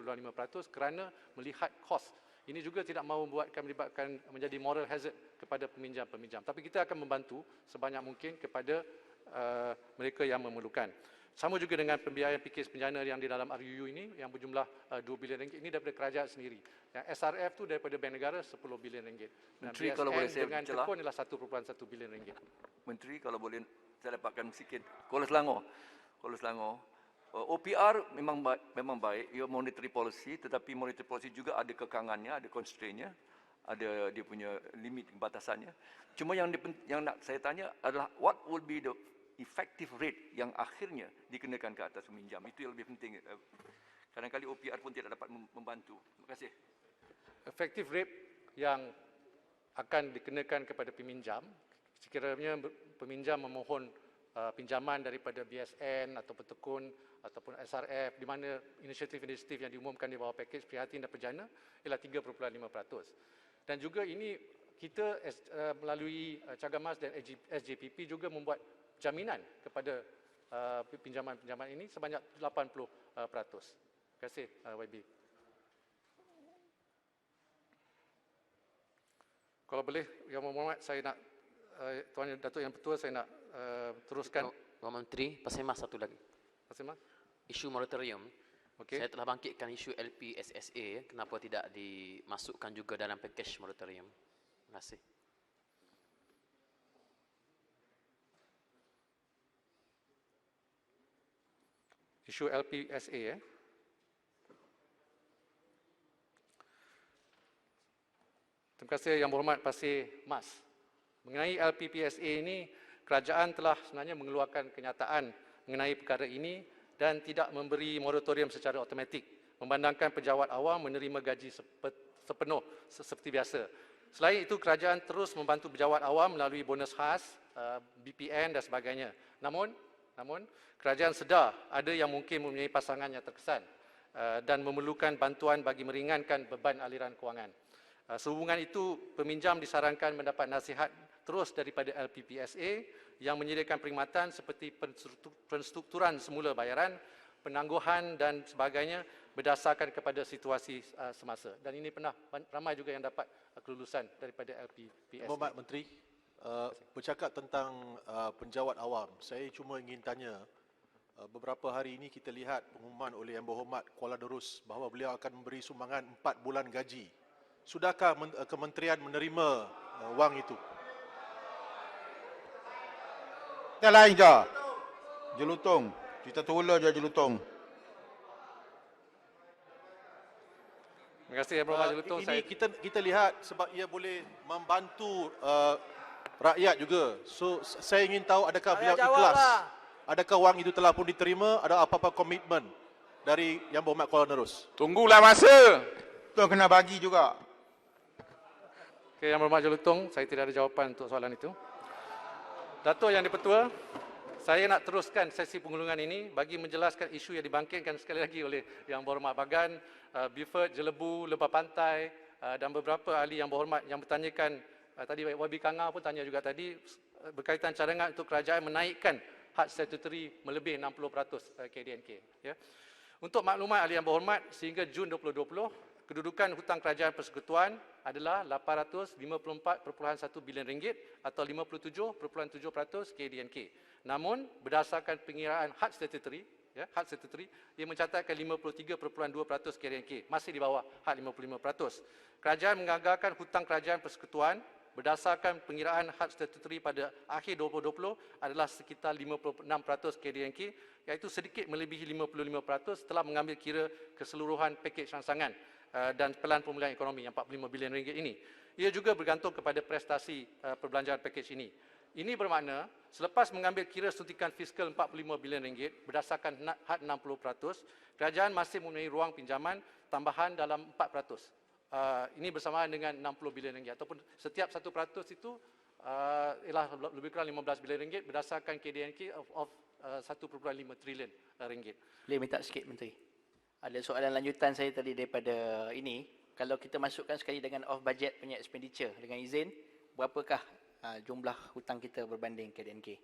kerana melihat kos. Ini juga tidak mahu melibatkan menjadi moral hazard kepada peminjam-peminjam. Tapi kita akan membantu sebanyak mungkin kepada mereka yang memerlukan. Sama juga dengan pembiayaan PKS penjana yang di dalam RUU ini yang berjumlah 2 bilion ringgit. Ini daripada kerajaan sendiri. Yang SRF tu daripada Bank Negara 10 bilion ringgit. Dan Menteri, BSN kalau boleh saya dengan celah. Tekun ialah 1.1 bilion ringgit. Menteri, kalau boleh saya dapatkan sikit. Kuala Selangor. OPR memang baik, ia monetary policy, tetapi monetary policy juga ada kekangannya, ada constraint-nya, ada dia punya limit batasannya. Cuma yang nak saya tanya adalah what will be the effective rate yang akhirnya dikenakan ke atas peminjam. Itu yang lebih penting. Kadang-kadang OPR pun tidak dapat membantu. Terima kasih. Effective rate yang akan dikenakan kepada peminjam, sekiranya peminjam memohon pinjaman daripada BSN atau Petekun ataupun SRF di mana inisiatif-inisiatif yang diumumkan di bawah pakej prihatin dan pejana ialah 3.5%. Dan juga ini kita melalui Cagamas dan SJPP juga membuat jaminan kepada pinjaman-pinjaman ini sebanyak 80%. Terima kasih YB. Kalau boleh, Yang Berhormat, saya nak Tuan Datuk Yang Pertua, saya nak teruskan. Tuan Menteri, Pasir Mas satu lagi. Pasir Mas. Isu moratorium. Okay. Saya telah bangkitkan isu LPSSA, kenapa tidak dimasukkan juga dalam pakej moratorium? Terima kasih. Isu LPSA. Terima kasih Yang Berhormat Pasir Mas. Mengenai LPPSA ini, kerajaan telah sebenarnya mengeluarkan kenyataan mengenai perkara ini dan tidak memberi moratorium secara automatik, memandangkan pejabat awam menerima gaji sepenuh seperti biasa. Selain itu, kerajaan terus membantu pejabat awam melalui bonus khas, BPN dan sebagainya. Namun kerajaan sedar ada yang mungkin mempunyai pasangan yang terkesan dan memerlukan bantuan bagi meringankan beban aliran kewangan. Sehubungan itu, peminjam disarankan mendapat nasihat terus daripada LPPSA yang menyediakan perkhidmatan seperti penstrukturan semula bayaran, penangguhan dan sebagainya berdasarkan kepada situasi semasa. Dan ini pernah ramai juga yang dapat kelulusan daripada LPPSA. Berhormat Menteri, bercakap tentang penjawat awam, saya cuma ingin tanya, beberapa hari ini kita lihat pengumuman oleh Yang Berhormat Kuala Darus bahawa beliau akan memberi sumbangan 4 bulan gaji. Sudahkah kementerian menerima wang itu? Yang lain je. Jelutong. Kita tolak je jelutong. Terima kasih Yang Berhormat Jelutong. Ini kita lihat sebab ia boleh membantu rakyat juga. So saya ingin tahu adakah beliau ikhlas? Adakah wang itu telah pun diterima? Ada apa-apa komitmen dari Yang Berhormat Kuala Darus? Tunggulah masa. Tuan kena bagi juga. Okay, Yang Berhormat Jelutong, saya tidak ada jawapan untuk soalan itu. Datuk Yang di-Pertua, saya nak teruskan sesi pengulungan ini bagi menjelaskan isu yang dibangkitkan sekali lagi oleh Yang Berhormat Bagan, Beaufort, Jelebu, Lebah Pantai dan beberapa ahli Yang Berhormat yang bertanyakan, tadi YB Kanga pun tanya juga tadi, berkaitan cadangan untuk kerajaan menaikkan had statutory melebih 60% KDNK. Ya. Untuk maklumat ahli Yang Berhormat, sehingga Jun 2020, kedudukan hutang kerajaan persekutuan adalah 854.1 bilion ringgit atau 57.7% KDNK. Namun berdasarkan pengiraan had statutory, ia mencatatkan 53.2% KDNK, masih di bawah had 55%. Kerajaan menganggarkan hutang kerajaan persekutuan berdasarkan pengiraan had statutory pada akhir 2020 adalah sekitar 56% KDNK, iaitu sedikit melebihi 55% setelah mengambil kira keseluruhan pakej rangsangan dan pelan pemulihan ekonomi yang 45 bilion ringgit ini. Ia juga bergantung kepada prestasi perbelanjaan pakej ini. Ini bermakna selepas mengambil kira suntikan fiskal 45 bilion ringgit berdasarkan had 60%, kerajaan masih mempunyai ruang pinjaman tambahan dalam 4%. Ini bersamaan dengan 60 bilion ringgit ataupun setiap 1% itu ialah lebih kurang 15 bilion ringgit berdasarkan KDNK of 1.5 trilion ringgit. Boleh minta sikit Menteri? Ada soalan lanjutan saya tadi daripada ini. Kalau kita masukkan sekali dengan off budget punya expenditure dengan izin, berapakah jumlah hutang kita berbanding KDNK?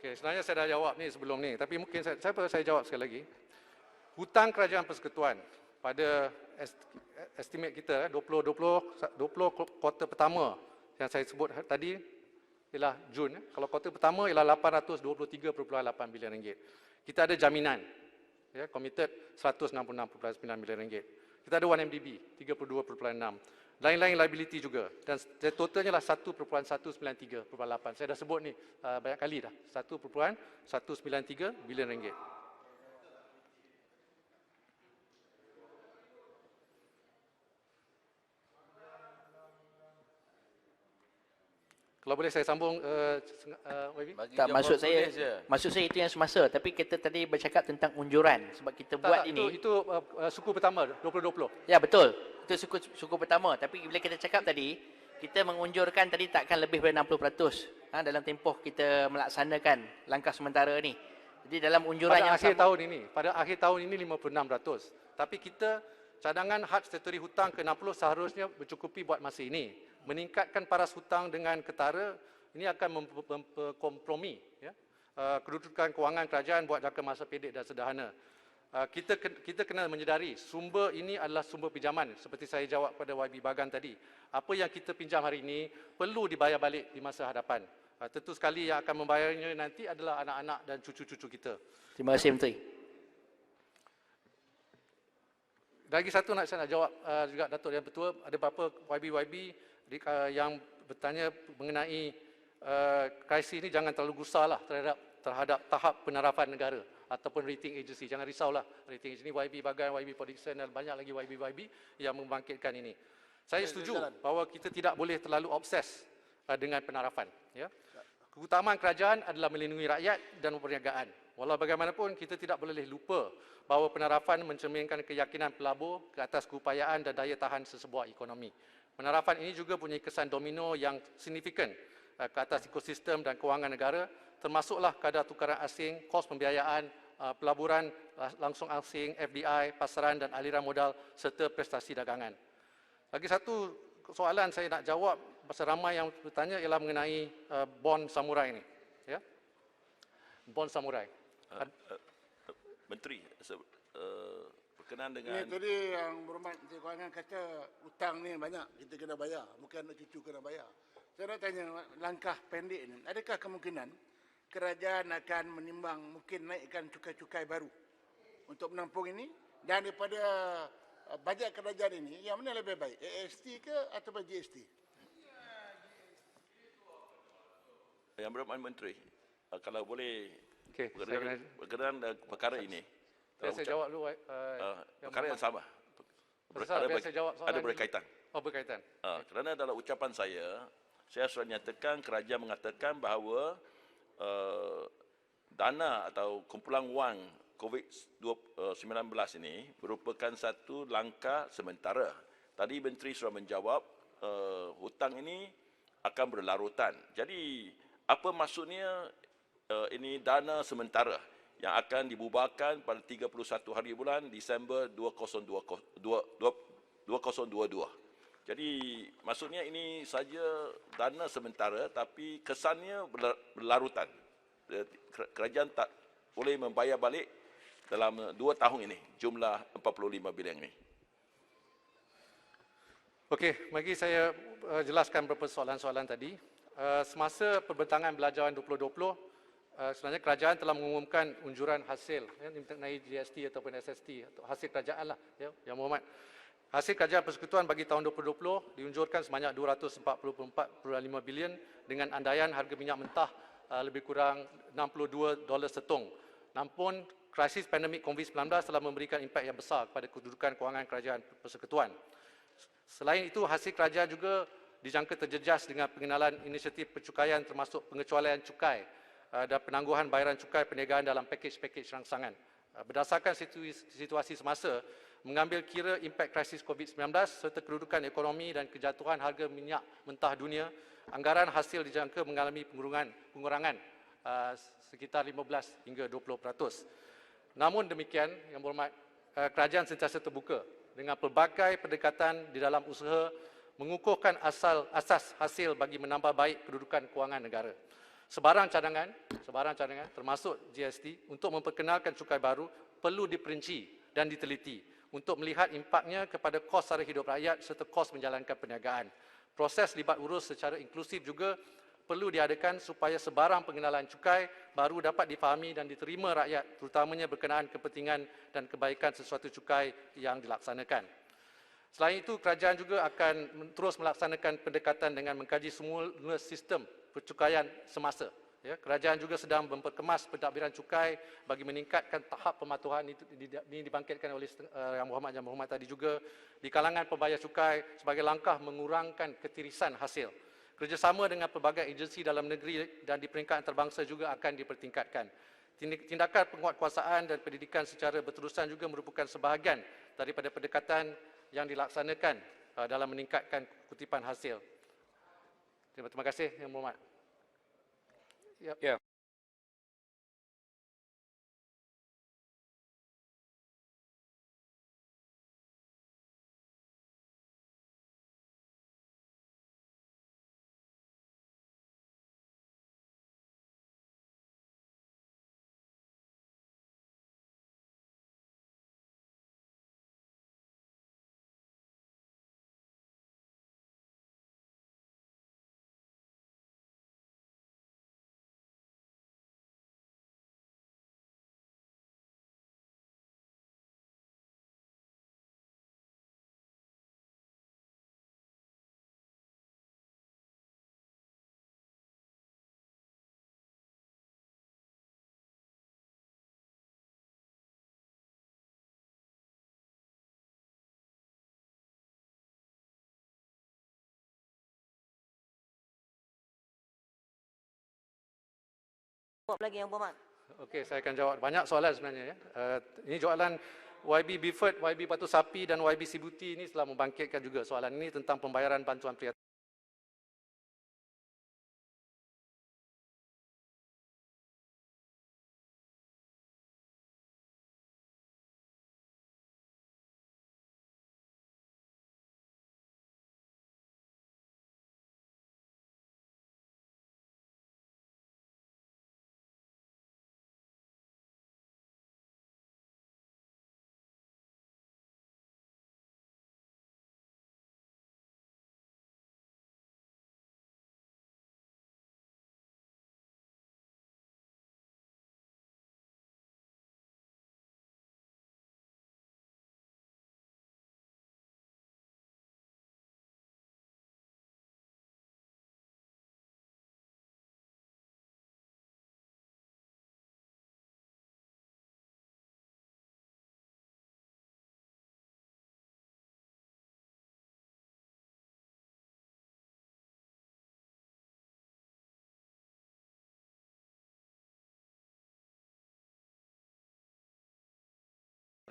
Okay, sebenarnya saya dah jawab ni sebelum ni, tapi mungkin saya jawab sekali lagi. Hutang kerajaan persekutuan pada estimate kita 2020 kuartal pertama yang saya sebut tadi ialah Jun. Kalau kuartal pertama ialah 823.8 bilion ringgit. Kita ada jaminan, committed 166.9 bilion ringgit. Kita ada 1MDB 32.6. lain-lain liability juga. Dan totalnya lah 1.193.8. Saya dah sebut ni banyak kali dah. 1.193 bilion ringgit. Kalau boleh saya sambung, YB? Tak, maksud saya itu yang semasa. Tapi kita tadi bercakap tentang unjuran sebab kita buat ini. Itu suku pertama 2020. Ya, betul. Itu suku pertama. Tapi bila kita cakap tadi, kita mengunjurkan tadi takkan lebih daripada 60% dalam tempoh kita melaksanakan langkah sementara ni. Jadi dalam unjuran pada yang akhir tahun ini, pada akhir tahun ini 56%. Tapi kita cadangan had statutory hutang ke-60 seharusnya mencukupi buat masa ini. Meningkatkan paras hutang dengan ketara ini akan memkompromi kedudukan kewangan kerajaan buat jangka masa pendek dan sederhana. Kita kena menyedari sumber ini adalah sumber pinjaman seperti saya jawab pada YB Bagan tadi. Apa yang kita pinjam hari ini perlu dibayar balik di masa hadapan. Tentu sekali yang akan membayarnya nanti adalah anak-anak dan cucu-cucu kita. Terima kasih Menteri. Lagi satu saya nak jawab juga Datuk Yang Pertua, ada beberapa YB yang bertanya mengenai krisis ini jangan terlalu gusarlah terhadap tahap penerapan negara ataupun rating agency. Jangan risaulah rating agency ini, YB Bagan, YB Podixon dan banyak lagi YB yang membangkitkan ini. Saya setuju bahawa kita tidak boleh terlalu obses dengan penerapan. Ya. Keutamaan kerajaan adalah melindungi rakyat dan perniagaan. Walau bagaimanapun kita tidak boleh lupa bahawa penerapan mencerminkan keyakinan pelabur ke atas keupayaan dan daya tahan sesebuah ekonomi. Penerapan ini juga punya kesan domino yang signifikan ke atas ekosistem dan kewangan negara, termasuklah kadar tukaran asing, kos pembiayaan, pelaburan langsung asing, FDI, pasaran dan aliran modal serta prestasi dagangan. Lagi satu soalan saya nak jawab, pasal ramai yang bertanya ialah mengenai bond samurai ini. Ya? Bond samurai. Menteri, berkenaan dengan... Ini tadi yang berhormat Menteri Kewangan kata hutang ni banyak, kita kena bayar, bukan anak cucu kena bayar. Saya nak tanya langkah pendek ini, adakah kemungkinan kerajaan akan menimbang mungkin naikkan cukai-cukai baru untuk menampung ini? Dan daripada bajet kerajaan ini, yang mana lebih baik, AST ke atau GST? Yang berhormat Menteri, kalau boleh okay, berkenaan perkara ini. Saya jawab dulu. Perkara yang sama. Ada berkaitan. Oh, berkaitan. Kerana dalam ucapan saya sudah nyatakan kerajaan mengatakan bahawa dana atau kumpulan wang COVID-19 ini merupakan satu langkah sementara. Tadi Menteri sudah menjawab hutang ini akan berlarutan. Jadi apa maksudnya ini dana sementara yang akan dibubarkan pada 31 hari bulan Disember 2022. Jadi maksudnya ini saja dana sementara tapi kesannya berlarutan. Kerajaan tak boleh membayar balik dalam 2 tahun ini jumlah 45 bilion ini. Okey, mari saya jelaskan beberapa soalan-soalan tadi. Semasa perbentangan belanjawan 2020, sebenarnya kerajaan telah mengumumkan unjuran hasil mengenai GST ataupun SST atau hasil kerajaan lah, ya, Yang Berhormat. Hasil kerajaan persekutuan bagi tahun 2020 diunjurkan sebanyak 244.5 bilion dengan andaian harga minyak mentah lebih kurang $62 setung. Namun krisis pandemik COVID-19 telah memberikan impak yang besar kepada kedudukan kewangan kerajaan persekutuan. Selain itu, hasil kerajaan juga dijangka terjejas dengan pengenalan inisiatif pencukaian termasuk pengecualian cukai dan penangguhan bayaran cukai perniagaan dalam pakej-pakej rangsangan. Berdasarkan situasi semasa, mengambil kira impak krisis COVID-19 serta kedudukan ekonomi dan kejatuhan harga minyak mentah dunia, anggaran hasil dijangka mengalami pengurangan sekitar 15 hingga 20%. Namun demikian, Yang Berhormat, kerajaan sentiasa terbuka dengan pelbagai pendekatan di dalam usaha mengukuhkan asas hasil bagi menambah baik kedudukan kewangan negara. Sebarang cadangan termasuk GST untuk memperkenalkan cukai baru perlu diperinci dan diteliti untuk melihat impaknya kepada kos sara hidup rakyat serta kos menjalankan perniagaan. Proses libat urus secara inklusif juga perlu diadakan supaya sebarang pengenalan cukai baru dapat difahami dan diterima rakyat, terutamanya berkenaan kepentingan dan kebaikan sesuatu cukai yang dilaksanakan. Selain itu, kerajaan juga akan terus melaksanakan pendekatan dengan mengkaji semula sistem percukaian semasa. Ya, kerajaan juga sedang memperkemas pentadbiran cukai bagi meningkatkan tahap pematuhan ini dibangkitkan oleh Yang Berhormat tadi juga di kalangan pembayar cukai sebagai langkah mengurangkan ketirisan hasil. Kerjasama dengan pelbagai agensi dalam negeri dan di peringkat antarabangsa juga akan dipertingkatkan. Tindakan penguatkuasaan dan pendidikan secara berterusan juga merupakan sebahagian daripada pendekatan yang dilaksanakan dalam meningkatkan kutipan hasil. Terima kasih, Yang Berhormat. Ya. Lagi Yang Berhormat. Okey, saya akan jawab banyak soalan sebenarnya. Ya. Ini soalan YB Bifford, YB Batu Sapi dan YB Sibuti ini telah membangkitkan juga soalan ini tentang pembayaran bantuan prihatin.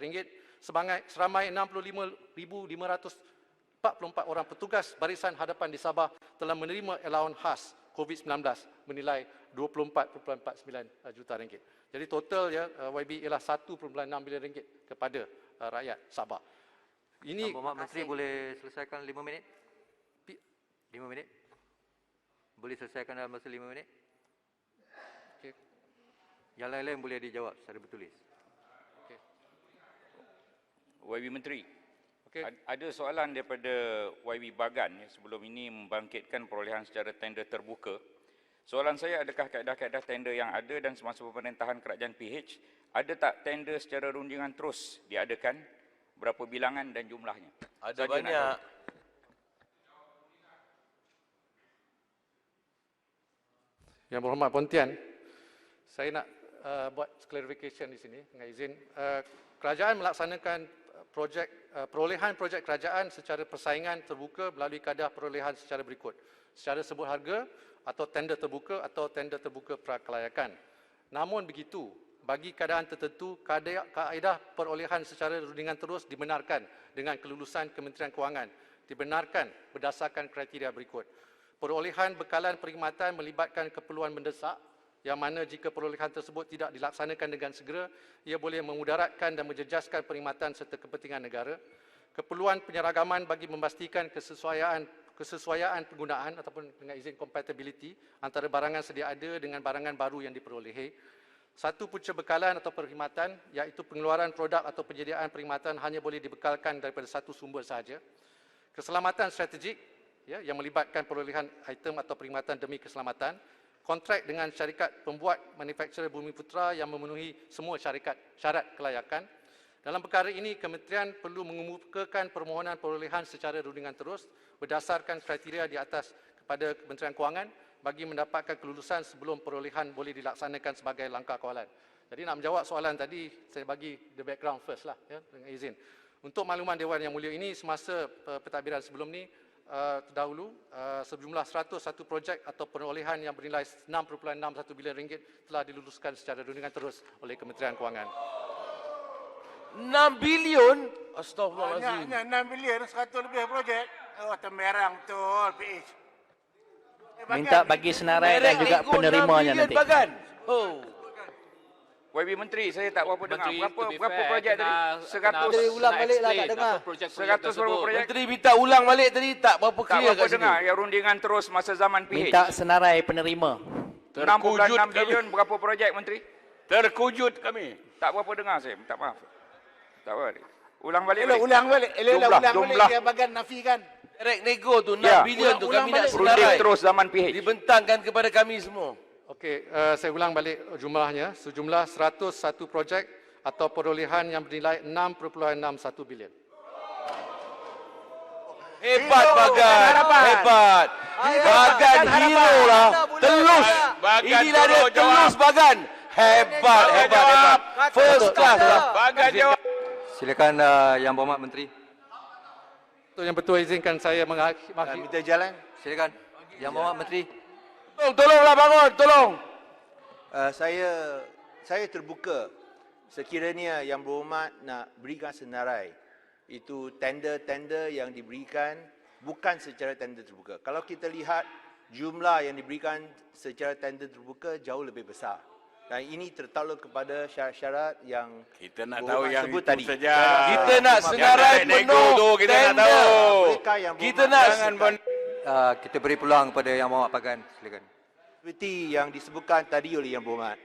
Ringgit seramai 65,544 orang petugas barisan hadapan di Sabah telah menerima allowance khas COVID-19 menilai 24.49 juta ringgit. Jadi total ya YB ialah 1.6 bilion ringgit kepada rakyat Sabah. Ini Yang Berhormat Menteri boleh selesaikan 5 minit? 5 minit? Boleh selesaikan dalam masa 5 minit? Okay. Yang lain-lain boleh dijawab secara bertulis. YB Menteri, okay. Ada soalan daripada YB Bagan sebelum ini membangkitkan perolehan secara tender terbuka. Soalan saya, adakah kaedah-kaedah tender yang ada dan semasa pemerintahan kerajaan PH, ada tak tender secara rundingan terus diadakan? Berapa bilangan dan jumlahnya? Ada banyak. Yang Berhormat Pontian, saya nak buat clarification di sini dengan izin. Kerajaan melaksanakan perolehan projek kerajaan secara persaingan terbuka melalui kaedah perolehan secara berikut. Secara sebut harga atau tender terbuka atau tender terbuka prakelayakan. Namun begitu, bagi keadaan tertentu, kaedah perolehan secara rundingan terus dibenarkan dengan kelulusan Kementerian Kewangan. Dibenarkan berdasarkan kriteria berikut. Perolehan bekalan perkhidmatan melibatkan keperluan mendesak yang mana jika perolehan tersebut tidak dilaksanakan dengan segera, ia boleh memudaratkan dan menjejaskan perkhidmatan serta kepentingan negara. Keperluan penyeragaman bagi memastikan kesesuaian penggunaan ataupun dengan izin compatibility antara barangan sedia ada dengan barangan baru yang diperolehi. Satu punca bekalan atau perkhidmatan, iaitu pengeluaran produk atau penyediaan perkhidmatan hanya boleh dibekalkan daripada satu sumber sahaja. Keselamatan strategik, ya, yang melibatkan perolehan item atau perkhidmatan demi keselamatan. Kontrak dengan syarikat pembuat manufakturer Bumi Putra yang memenuhi semua syarat kelayakan. Dalam perkara ini, Kementerian perlu mengemukakan permohonan perolehan secara rundingan terus berdasarkan kriteria di atas kepada Kementerian Kewangan bagi mendapatkan kelulusan sebelum perolehan boleh dilaksanakan sebagai langkah kawalan. Jadi nak menjawab soalan tadi, saya bagi the background first lah, ya, dengan izin. Untuk makluman Dewan Yang Mulia ini, semasa pentadbiran sebelum ni, terdahulu, sejumlah 101 projek atau perolehan yang bernilai 6.61 bilion ringgit telah diluluskan secara rundingan terus oleh Kementerian Kewangan. 6 bilion? Astaghfirullahaladzim. Banyaknya 6 bilion, 100 lebih projek. Oh, temerang betul, PH. Minta bagi senarai dan juga penerimanya nanti. Bagan. Oh. YB Menteri, saya tak berapa dengar. Menteri, Berapa projek tadi? 100. Menteri ulang balik lah, tak dengar. 100 berapa projek? Menteri minta ulang balik tadi, tak berapa Tak clear berapa kat sini. dengar. Yang rundingan terus masa zaman PH. Minta senarai penerima. 6.6 bilion berapa projek Menteri? Terkujut kami. Tak berapa dengar saya, minta maaf. Tak apa. Ulang balik. Ulang balik. Ulang balik. Dia bagan nafikan. Direct nego tu 6 Ya. bilion tu kami nak Runding senarai. terus zaman PH. Dibentangkan kepada kami semua. Okey, saya ulang balik jumlahnya. Sejumlah 101 projek atau perolehan yang bernilai 6.61 bilion. Hebat Bagan. Hebat. Bagan hero lah. Telus. Inilah dia telus Bagan. Hebat. First class lah. Bagan jawab. Silakan Yang Berhormat Menteri. Untuk yang betul izinkan saya mengakhiri. Minta jalan. Silakan. Yang Berhormat Menteri. Tolonglah bangun, tolong. Saya terbuka sekiranya Yang Berhormat nak berikan senarai. Itu tender-tender yang diberikan bukan secara tender terbuka. Kalau kita lihat jumlah yang diberikan secara tender terbuka jauh lebih besar. Dan ini tertakluk kepada syarat-syarat yang Kita nak tahu yang sebut itu tadi. saja. Kita nak senarai penuh kita nak tender. tahu. Mereka yang Kita nak Kita beri peluang kepada Yang Berhormat Bagan. Silakan. seperti yang disebutkan tadi oleh Yang Berhormat.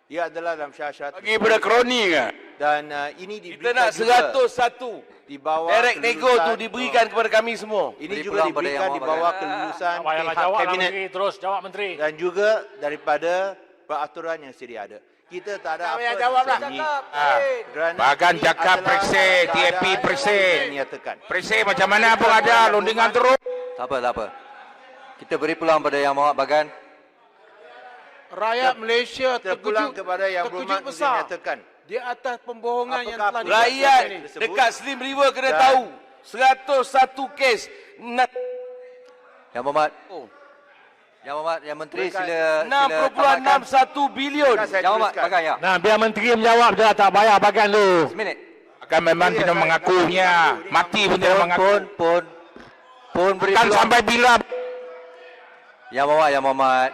Ia adalah dalam syarat-syarat Bagi pada kroni ke? dan ini Kita diberikan nak 101. di bawah Direct nego kelulusan- tu diberikan kepada kami semua. Ini Beri juga peluang pada diberikan Yang di Berhormat bawah Bagan. kelulusan Payahlah pihak jawab lah kabinet Menteri. Terus jawab Menteri. dan juga daripada peraturan yang sedia ada. Kita tak ada apa jawab lah. kerana Bagan ini cakap adalah perse, TAP keadaan perse. yang dinyatakan. Perse macam mana pun ada, lundingan terus. Tak apa. Kita beri peluang pada Yang Berhormat Bagan. Rakyat Malaysia Terpulang kepada Yang Berhormat untuk besar dinyatakan. di atas pembohongan yang Apakah telah Rakyat dilakukan ini. dekat Slim River kena Dan- tahu. 101 kes. Yang Berhormat. Yang Berhormat, Yang Menteri Berikan sila tamatkan. 6.61 bilion. Saya Yang Berhormat teruskan. Bagan ya. Nah, biar Menteri menjawab je lah, tak payah Bagan lu. Seminit. Akan memang Ya, tidak saya- mengakunya. Mati pun tidak mengaku. Pun beri Kan peluang. sampai bila? Yang Berhormat.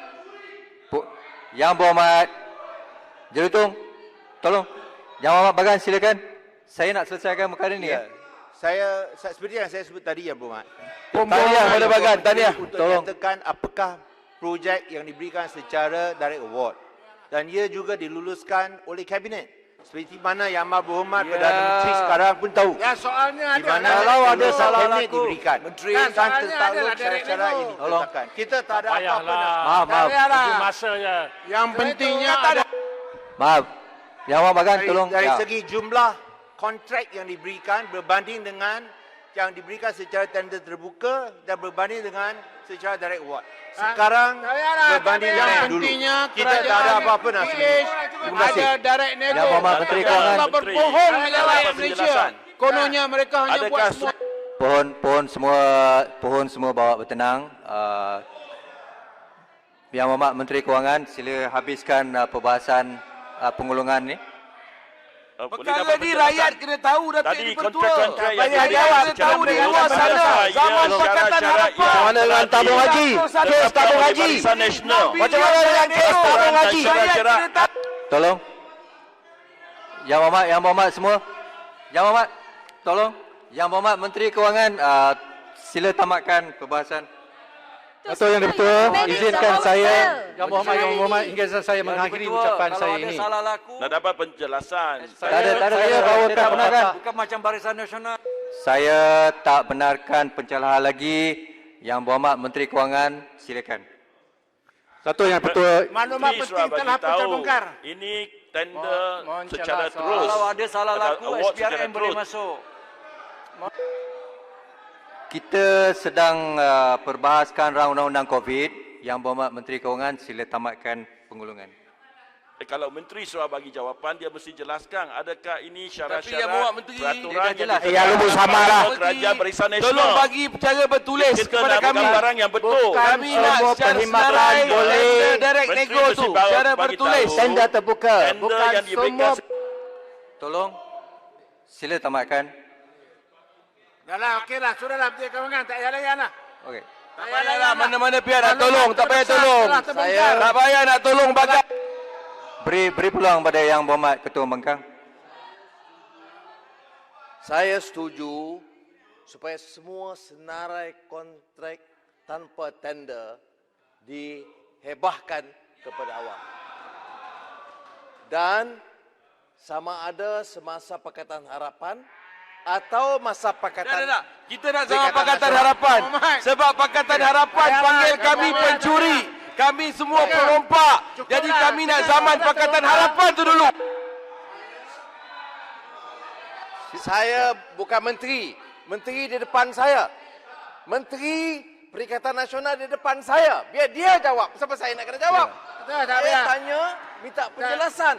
Yang Berhormat. Jelutung, tolong. Yang Berhormat Bagan silakan. Saya nak selesaikan perkara ni Ya. ya. Saya seperti yang saya sebut tadi Yang Berhormat. Tahniah pada Bagan, tahniah. Untuk Tolong. nyatakan apakah projek yang diberikan secara direct award. Dan ia juga diluluskan oleh kabinet. Seperti mana Yang Amat Berhormat Perdana Menteri sekarang pun tahu. Ya, soalnya Di ada. mana Kalau ada salah kabinet laku, diberikan. Menteri Kan, Kan soalnya tertakluk adalah direct syarat-syarat nego. yang ditetapkan. Kita tak ada apa-apa Payahlah. nak Maaf. Payahlah. Masa je. Yang pentingnya ada. Maaf. Yang Berhormat Bagan tolong. dari Ya. segi jumlah kontrak yang diberikan berbanding dengan yang diberikan secara tender terbuka dan berbanding dengan secara direct award. Sekarang berbanding yang dengan dulu. pentingnya Kita tak ada apa-apa nak sembunyi. Terima kasih. Ada direct nego. Yang Berhormat Menteri Kewangan. Telah berbohong dengan rakyat Malaysia. penjelasan. Kononnya mereka hanya buat Adakah semua. Pohon semua bawa bertenang. Yang Berhormat Menteri Kewangan sila habiskan perbahasan pengulungan ni. boleh Perkara dapat ni penjelasan. rakyat kena tahu Datuk Tadi Dipertua. kontrak-kontrak yang Rakyat diberikan kena tahu secara di luar penjelasan sana. saya Zaman Pakatan syarat-syarat Harapan. yang Mana dengan tabung haji? Kes tabung haji. Barisan Nasional. Macam mana dengan kes tabung haji? Rakyat Syarat-syarat. kena tahu. Tolong. Yang Berhormat semua. Yang Berhormat, tolong. Yang Berhormat Menteri Kewangan, sila tamatkan perbahasan. Dato' Yang Dipertua, izinkan saya, Yang Berhormat, izinkan saya mengakhiri ucapan saya ini. Nak dapat penjelasan. Saya bawakan benarkan. Bukan macam Barisan Nasional. Saya tak benarkan pencerahan lagi. Yang Berhormat Menteri Kewangan, silakan. Dato' Yang Dipertua, Maklumat Menteri penting sudah telah bagi tahu, terbongkar. Ini tender secara celah terus. Kalau ada salah laku, award secara SPRM boleh terus. masuk. Kita sedang perbahaskan rang undang-undang COVID. Yang Berhormat Menteri Kewangan, sila tamatkan pengulungan. Kalau menteri suruh bagi jawapan, dia mesti jelaskan adakah ini Tapi syarat-syarat Yang Berhormat Menteri, peraturan dia dah jelas. yang Ya, lu sabarlah. Kerajaan Barisan Nasional. Tolong bagi secara bertulis Kita kepada nak kami. barang yang betul. Kami nak semua secara perkhidmatan senarai boleh. direct Menteri nego mesti tu bagi secara tahu bertulis. Tender terbuka. Tender Bukan yang diberikan Tolong, sila tamatkan. Dah lah, okeylah. Sudahlah, Menteri Kewangan. Tak payah layan lah. Okey. Tak Tak payahlah mana-mana pihak nak tolong. Tak payah tolong. Saya Tak payah nak tolong bagai. beri peluang pada Yang Berhormat Ketua Pembangkang. Saya setuju supaya semua senarai kontrak tanpa tender dihebahkan kepada awam. Dan sama ada semasa Pakatan Harapan atau masa Pakatan... Tak. Kita nak sama Pakatan Harapan. Sebab Pakatan Harapan panggil kami pencuri. Kami semua pelompak. Jadi kami nak zaman Pakatan Harapan tu dulu. Saya bukan menteri. Menteri di depan saya. Menteri Perikatan Nasional di depan saya. Biar dia jawab. Siapa saya nak kena jawab? Saya tanya, minta penjelasan.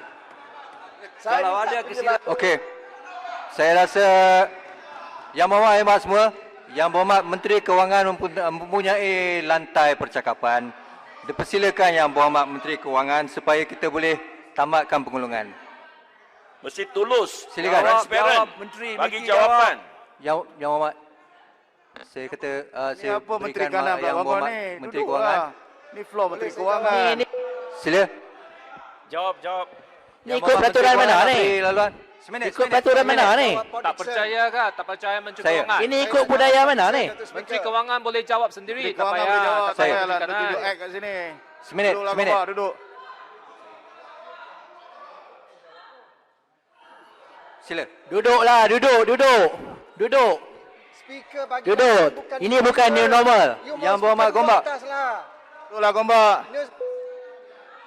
Saya Kalau minta ada penjelasan. Okey. Saya rasa Yang Berhormat hebat semua. Yang Berhormat Menteri Kewangan mempunyai lantai percakapan. Dipersilakan Yang Berhormat Menteri Kewangan supaya kita boleh tamatkan pengulungan. Mesti tulus, Silakan. transparent, Menteri, bagi Menteri jawapan. Yang Berhormat, saya kata saya apa Menteri berikan Kanan Yang Berhormat Menteri Kewangan. Ni floor Menteri Kewangan. Sila. Jawab. Ni ikut peraturan mana ni? Laluan. Ikut peraturan mana ni? Tak percaya ke? Tak percaya Menteri Saya. Kewangan? Ini ikut budaya mana ni? Menteri Kewangan boleh jawab sendiri. Menteri Tak Kewangan payah. boleh jawab. Tak Tak payah payahlah Menteri tunjuk Kanan. act kat sini. Seminit, Duduklah seminit. Gomba, duduk. Sila. Duduklah, duduk. Speaker bagi Duduk. Ini bukan new normal. Yang Berhormat Gombak. Duduklah Gomba.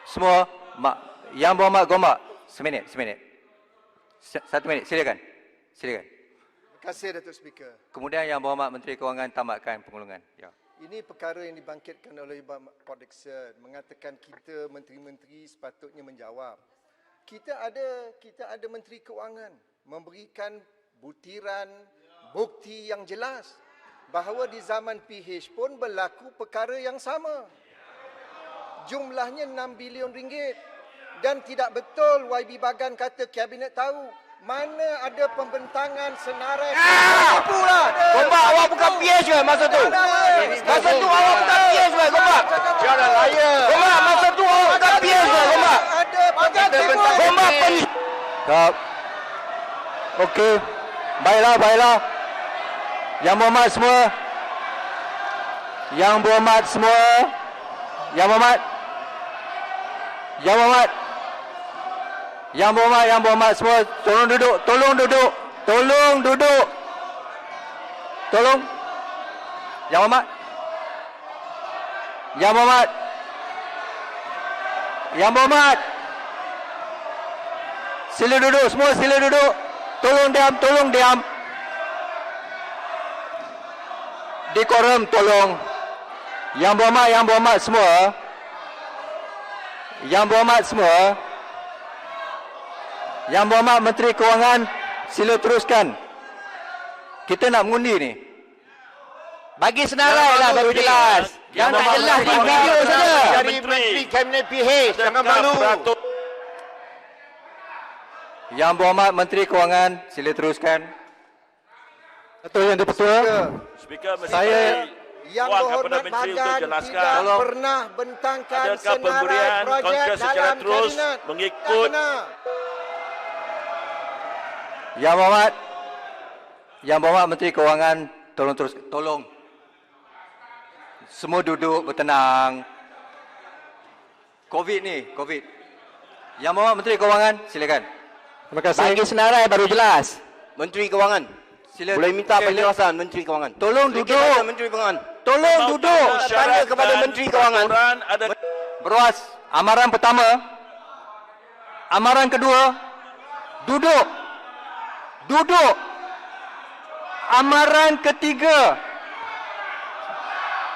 Semua, Yang Berhormat Gombak. Seminit. 1 minit, silakan. Terima kasih Datuk Speaker. Kemudian Yang Berhormat Menteri Kewangan tamatkan pengulungan. Ya. Ini perkara yang dibangkitkan oleh Port Dickson mengatakan kita menteri-menteri sepatutnya menjawab. Kita ada Menteri Keuangan memberikan butiran bukti yang jelas bahawa di zaman PH pun berlaku perkara yang sama. Jumlahnya 6 bilion ringgit. Dan tidak betul YB Bagan kata Kabinet tahu. Mana ada pembentangan senarai. Apalah. Gombak, awak bukan PH ke masa tu? Masa tu awak bukan PH ke Gombak? Jangan liar. Gombak, masa tu awak bukan PH ke Gombak? Ada pembentangan. Gombak Stop. Okey. Baiklah. Yang Berhormat semua. Yang Berhormat semua, tolong duduk. Tolong. Yang Berhormat. Sila duduk semua, Tolong diam. Dekorum tolong. Yang Berhormat semua. Yang Berhormat Menteri Kewangan, sila teruskan. Kita nak mengundi ni. Bagi senarai lah baru jelas. Yang tak jelas di video saja. Dari Menteri Kabinet PH. Jangan malu. Yang Berhormat Menteri Kewangan, sila teruskan. Betul yang Ketua. Speaker mesti Saya- Yang wang kepada Berhormat menteri untuk Bagan jelaskan. tidak pernah bentangkan Adakah senarai pemberian projek kontrak secara dalam terus kabinet. mengikut Tak benar. Yang Berhormat Menteri Kewangan, tolong. Semua duduk bertenang. COVID. Yang Berhormat Menteri Kewangan, silakan. Terima kasih. Bagi senarai baru jelas. Menteri Kewangan. Sila. Boleh minta Okey, penjelasan Menteri Kewangan. Tolong Sedikit duduk. saja Menteri Kewangan. Tolong duduk. Tanya kepada Menteri Kewangan. peraturan ada Berwas, amaran pertama. Amaran kedua, duduk. Duduk. Amaran ketiga,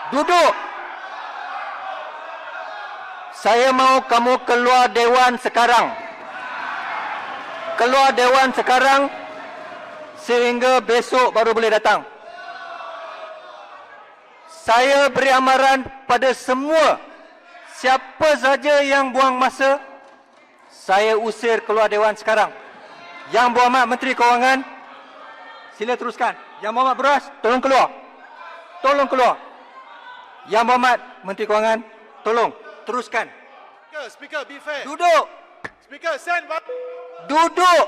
duduk. Saya mau kamu keluar dewan sekarang. Keluar dewan sekarang sehingga besok baru boleh datang. Saya beri amaran pada semua, siapa saja yang buang masa, saya usir keluar dewan sekarang. Yang Berhormat Menteri Kewangan, sila teruskan. Yang Berhormat Beras, tolong keluar. Tolong keluar. Yang Berhormat Menteri Kewangan, tolong teruskan. Speaker, be fair. Duduk. Speaker, stand back. Duduk.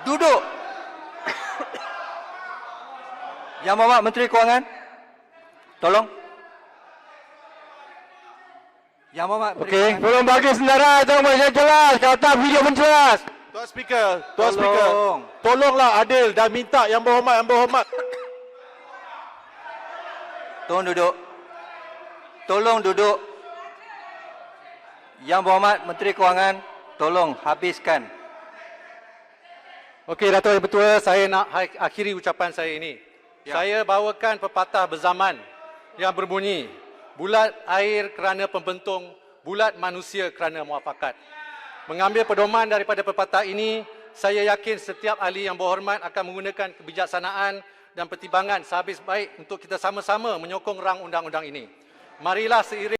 Duduk. Yang Berhormat Menteri Kewangan, tolong. Yang Berhormat Menteri Kewangan. Tolong bagi senarai tolong bagi jelas, kata video menjelas. Tuan Speaker, tolonglah adil dan minta Yang Berhormat. Tolong duduk. Tolong duduk. Yang Berhormat Menteri Kewangan, tolong habiskan. Okey, Dato' Yang Bertua, saya nak akhiri ucapan saya ini. Ya. Saya bawakan pepatah berzaman yang berbunyi, bulat air kerana pembentung, bulat manusia kerana muafakat. Mengambil pedoman daripada pepatah ini, saya yakin setiap ahli yang berhormat akan menggunakan kebijaksanaan dan pertimbangan sehabis baik untuk kita sama-sama menyokong rang undang-undang ini. Marilah seiring